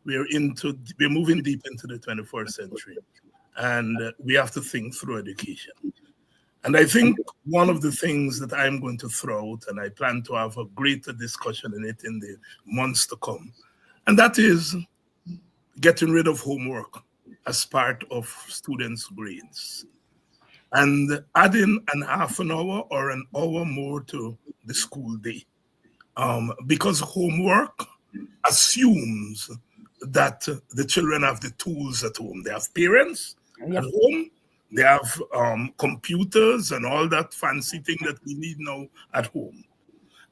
We're moving deep into the 21st century, and we have to think through education. And I think one of the things that I'm going to throw out, and I plan to have a greater discussion in it in the months to come, and that is getting rid of homework as part of students' grades and adding an half an hour or an hour more to the school day. Because homework assumes that the children have the tools at home. They have parents at home. They have computers and all that fancy thing that we need now at home.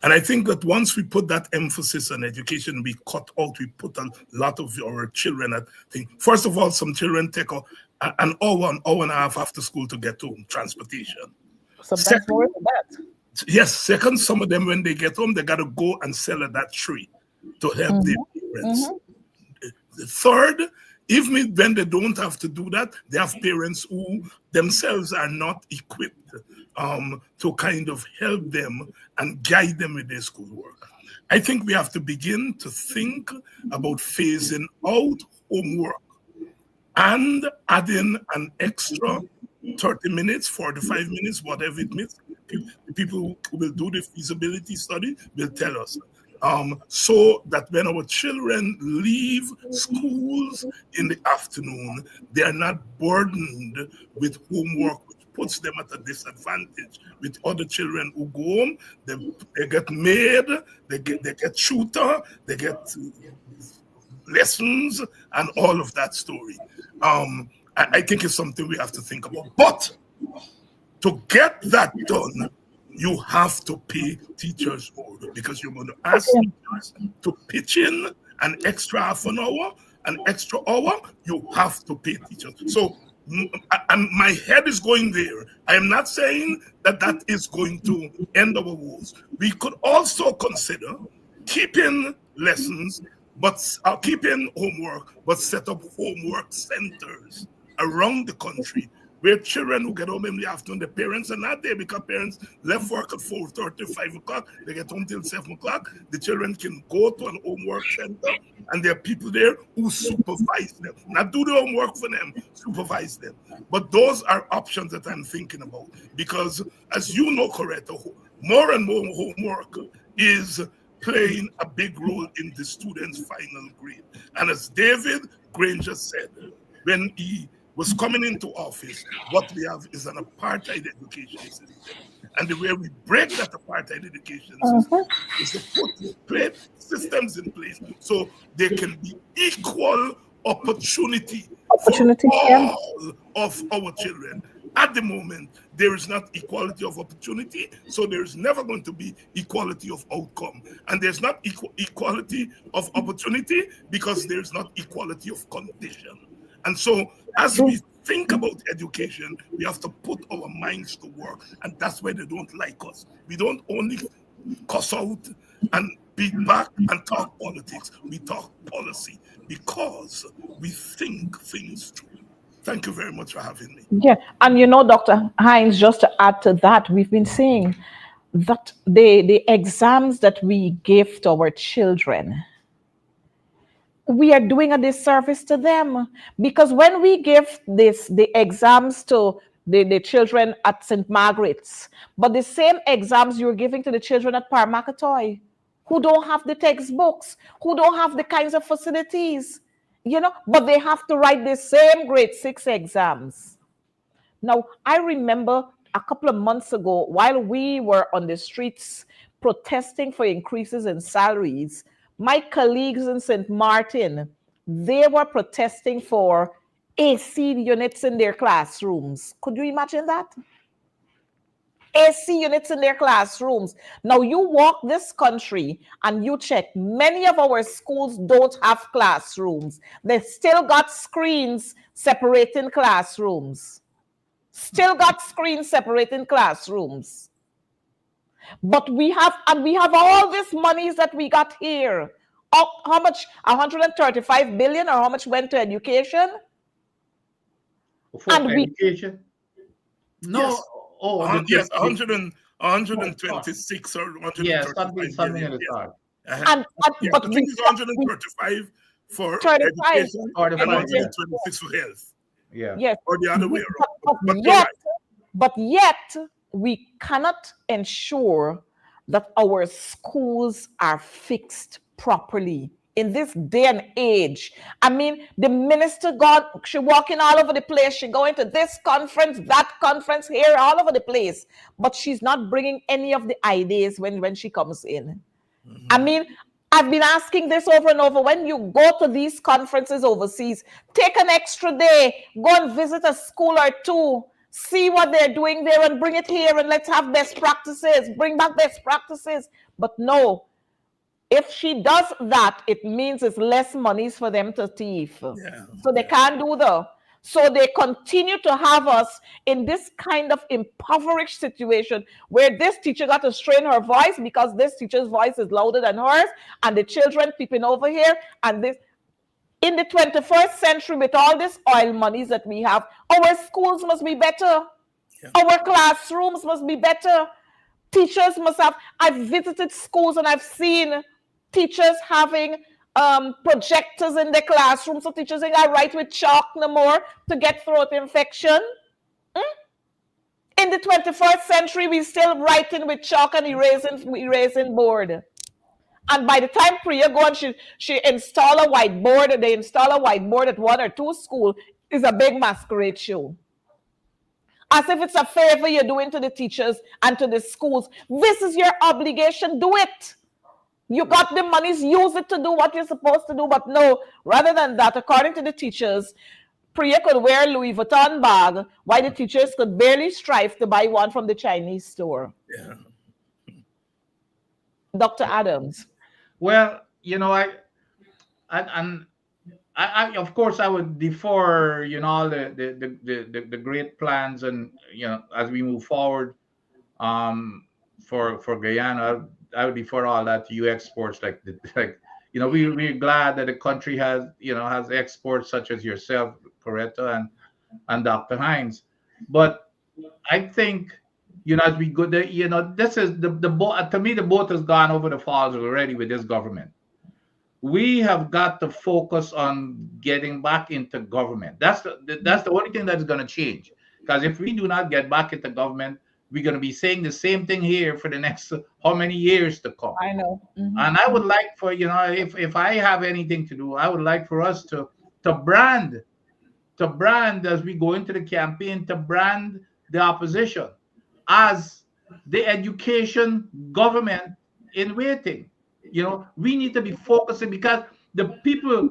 And I think that once we put that emphasis on education, we put a lot of our children at things. First of all, some children take an hour and a half after school to get home, transportation. Sometimes more than that. Yes, second, some of them, when they get home, they got to go and sell at that tree to help their parents. The third, even when they don't have to do that, they have parents who themselves are not equipped to kind of help them and guide them with their schoolwork. I think we have to begin to think about phasing out homework and adding an extra 30 minutes, 45 minutes, whatever it means. People who will do the feasibility study will tell us. So that when our children leave schools in the afternoon, they are not burdened with homework, which puts them at a disadvantage with other children who go home. They get maid, they get tutor, they get lessons, and all of that story. I think it's something we have to think about. But to get that done, you have to pay teachers more, because you're going to ask teachers to pitch in an extra half an hour, an extra hour. You have to pay teachers. So my head is going there. I am not saying that is going to end our woes. We could also consider keeping lessons, but keeping homework, but set up homework centers around the country, where children who get home in the afternoon, the parents are not there because parents left work at 4:30, 5 o'clock. They get home till 7 o'clock. The children can go to an homework center, and there are people there who supervise them. Not do the homework for them, supervise them. But those are options that I'm thinking about, because as you know, Coretta, more and more homework is playing a big role in the students' final grade. And as David Granger said, when he was coming into office, what we have is an apartheid education system. And the way we break that apartheid education system is to put systems in place so there can be equal opportunity for all of our children. At the moment, there is not equality of opportunity, so there is never going to be equality of outcome. And there's not equality of opportunity because there's not equality of condition. And so as we think about education, we have to put our minds to work. And that's why they don't like us. We don't only cuss out and beat back and talk politics. We talk policy because we think things through. Thank you very much for having me. Yeah, and Dr. Hines, just to add to that, we've been saying that the exams that we give to our children, we are doing a disservice to them, because when we give the exams to the children at St. Margaret's, but the same exams you're giving to the children at Parmakatoy, who don't have the textbooks, who don't have the kinds of facilities, but they have to write the same grade 6 exams. Now, I remember a couple of months ago, while we were on the streets protesting for increases in salaries, my colleagues in St. Martin, they were protesting for AC units in their classrooms. Could you imagine that? AC units in their classrooms. Now, you walk this country and you check, many of our schools don't have classrooms. They still got screens separating classrooms. Still got screens separating classrooms. But we have all these monies that we got here. How much? 135 billion, or how much went to education? For And we education? No. Yes. Oh, Yes, 126 or yeah, 135 something billion. in the Yes. start. and Yeah, but I we think it's 135 for 35 education and 45, yeah. 126 for health, Yeah. yes. or the other way around. But you're Yet, right. we cannot ensure that our schools are fixed properly in this day and age. I mean, the minister she walking all over the place. She going to this conference, that conference, here, all over the place. But she's not bringing any of the ideas when she comes in. I mean, I've been asking this over and over. When you go to these conferences overseas, take an extra day, go and visit a school or two, see what they're doing there and bring it here, and let's have best practices, bring back best practices. But no, if she does that, it means it's less monies for them to thief. Yeah. So they can't do the. So they continue to have us in this kind of impoverished situation where this teacher got to strain her voice because this teacher's voice is louder than hers, and the children peeping over here, and this. In the 21st century, with all this oil monies that we have, our schools must be better. Yeah. Our classrooms must be better. Teachers must have. I've visited schools and I've seen teachers having projectors in their classrooms, so teachers ain't got to write with chalk no more to get throat infection. In the 21st century, we still writing with chalk and erasing board. And by the time Priya go and she install a whiteboard, they install a whiteboard at one or two school, is a big masquerade show. As if it's a favor you're doing to the teachers and to the schools. This is your obligation. Do it. You got the monies, use it to do what you're supposed to do. But no, rather than that, according to the teachers, Priya could wear a Louis Vuitton bag, while the teachers could barely strive to buy one from the Chinese store. Yeah. Dr. Adams. Well, I of course I would defer, all the great plans, and as we move forward, for Guyana, I would defer all that to you exports, we're glad that the country has exports such as yourself, Coretta, and Dr. Hines. But I think, as we go there, this is the boat. To me, the boat has gone over the falls already with this government. We have got to focus on getting back into government. That's the only thing that's going to change. Because if we do not get back into government, we're going to be saying the same thing here for the next how many years to come. I know. Mm-hmm. And I would like for, if I have anything to do, I would like for us to brand as we go into the campaign, to brand the opposition as the education government in waiting. We need to be focusing, because the people,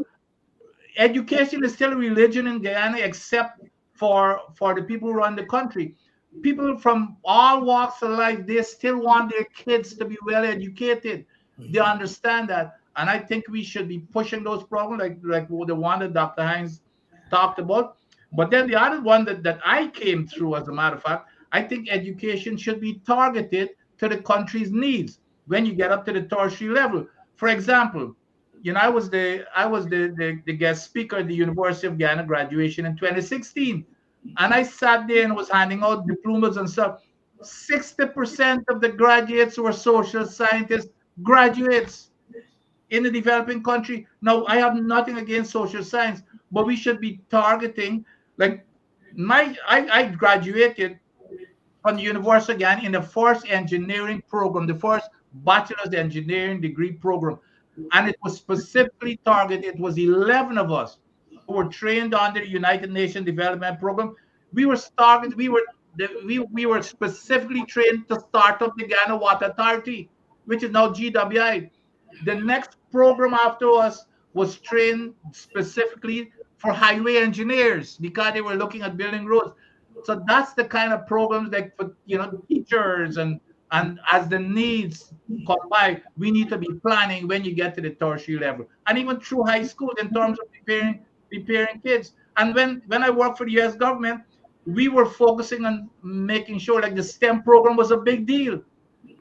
education is still a religion in Guyana, except for the people who run the country. People from all walks of life, they still want their kids to be well educated. They understand that. And I think we should be pushing those programs like the one that Dr. Hines talked about. But then the other one that I came through, as a matter of fact, I think education should be targeted to the country's needs when you get up to the tertiary level. For example, I was the guest speaker at the University of Guyana graduation in 2016. And I sat there and was handing out diplomas and stuff. 60% of the graduates were social scientist graduates in the developing country. Now, I have nothing against social science, but we should be targeting, like I graduated from the University of Guyana in the first engineering program, the first bachelor's engineering degree program. And it was specifically targeted. It was 11 of us who were trained under the United Nations Development Program. We were specifically trained to start up the Guyana Water Authority, which is now GWI. The next program after us was trained specifically for highway engineers, because they were looking at building roads. So that's the kind of programs, like for teachers, and as the needs come by, we need to be planning when you get to the tertiary level, and even through high school, in terms of preparing kids. And when I worked for the U.S. government, we were focusing on making sure, like, the STEM program was a big deal.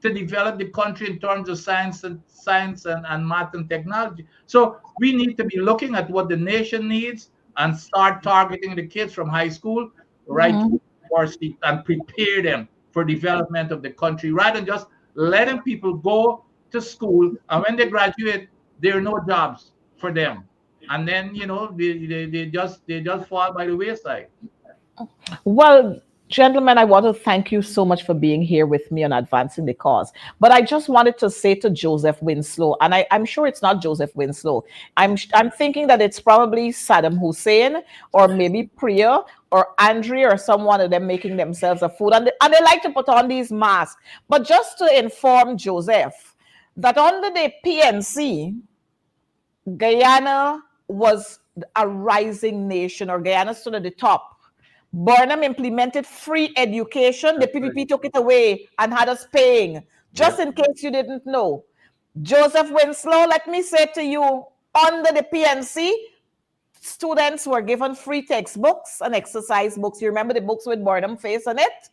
to develop the country in terms of science and math and technology. So we need to be looking at what the nation needs and start targeting the kids from high school right to university and prepare them for development of the country, rather than just letting people go to school and when they graduate, there are no jobs for them. And then, you know, they just fall by the wayside. Well, gentlemen, I want to thank you so much for being here with me on Advancing the Cause. But I just wanted to say to Joseph Winslow, and I'm sure it's not Joseph Winslow. I'm thinking that it's probably Saddam Hussein or maybe Priya or Andrea or someone of them making themselves a food. And they like to put on these masks. But just to inform Joseph that under the PNC, Guyana was a rising nation, or Guyana stood at the top. Burnham implemented free education. The PPP took it away and had us paying. Just in case you didn't know. Joseph Winslow, let me say to you, under the PNC, students were given free textbooks and exercise books. You remember the books with Burnham face on it?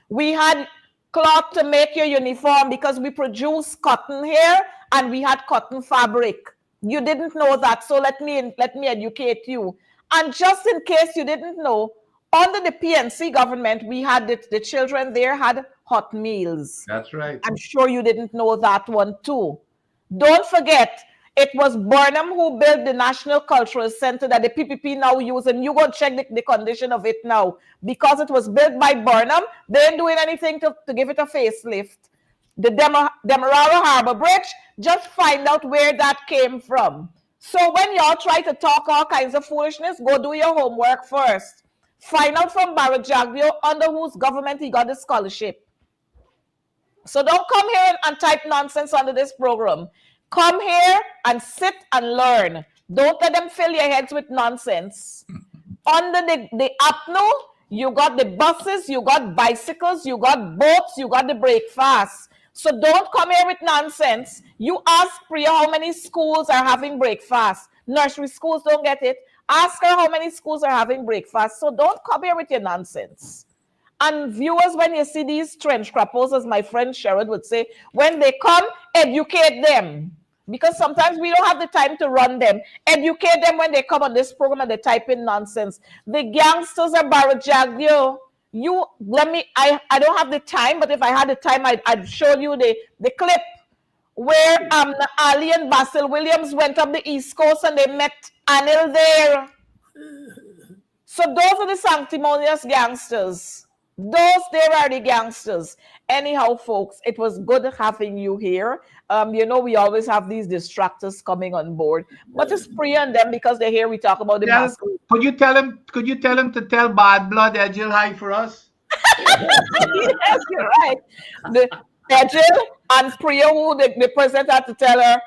We had cloth to make your uniform because we produce cotton here and we had cotton fabric. You didn't know that, so let me educate you. And just in case you didn't know, under the PNC government, we had the children there had hot meals. That's right. I'm sure you didn't know that one too. Don't forget, it was Burnham who built the National Cultural Center that the PPP now use, and you go check the condition of it now. Because it was built by Burnham, they ain't doing anything to give it a facelift. The Demerara Harbor Bridge, just find out where that came from. So when y'all try to talk all kinds of foolishness, go do your homework first. Find out from Barrett Jagdeo under whose government he got the scholarship. So don't come here and type nonsense under this program. Come here and sit and learn. Don't let them fill your heads with nonsense. Under the APNO, you got the buses, you got bicycles, you got boats, you got the breakfast. So don't come here with nonsense. You ask Priya how many schools are having breakfast. Nursery schools don't get it. Ask her how many schools are having breakfast. So don't come here with your nonsense. And viewers, when you see these trench crappos, as my friend Sherrod would say, when they come, educate them. Because sometimes we don't have the time to run them. Educate them when they come on this program and they type in nonsense. The gangsters are Barrett Jagdeo. I don't have the time, but if I had the time, I'd show you the clip where Ali and Basil Williams went up the East Coast and they met Anil there. So those are the sanctimonious gangsters. Those there are the gangsters. Anyhow, folks, it was good having you here. You know, we always have these distractors coming on board, but it's Priya and them because they're here. We talk about the mask. Could you tell him to tell Bad Blood Edgil hi for us? Yes, you're right. The Edgil and Priya, who the president had to tell her,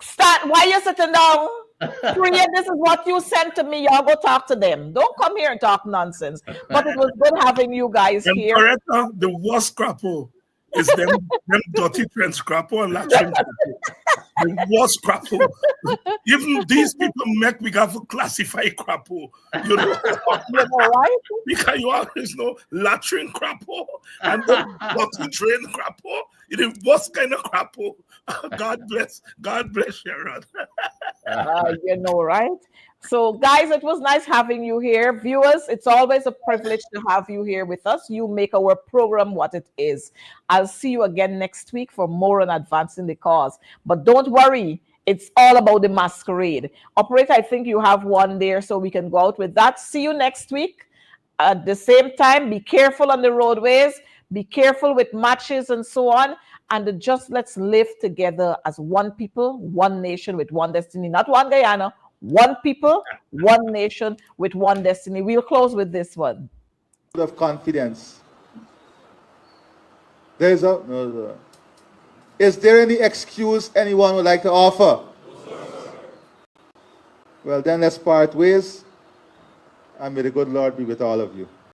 "Start. Why you sitting down? Priya, this is what you sent to me. Y'all go talk to them. Don't come here and talk nonsense." But it was good having you guys here. Coretta, the worst crappo is them dirty French crappo and Latin crappo. The worst crappo. Even these people make me have to classify crappo. You know, right? Because you always know latrine crappo and the dirty drain crappo. It is worst kind of crappo. God bless Sherrod. You know, right? So, guys, it was nice having you here. Viewers, it's always a privilege to have you here with us. You make our program what it is. I'll see you again next week for more on Advancing the Cause. But don't worry, it's all about the masquerade. Operator, I think you have one there so we can go out with that. See you next week. At the same time, be careful on the roadways. Be careful with matches and so on. And just let's live together as one people, one nation with one destiny. Not one Guyana, one people, one nation with one destiny. We'll close with this one. Of confidence. Is there any excuse anyone would like to offer? Well, then let's part ways. And may the good Lord be with all of you.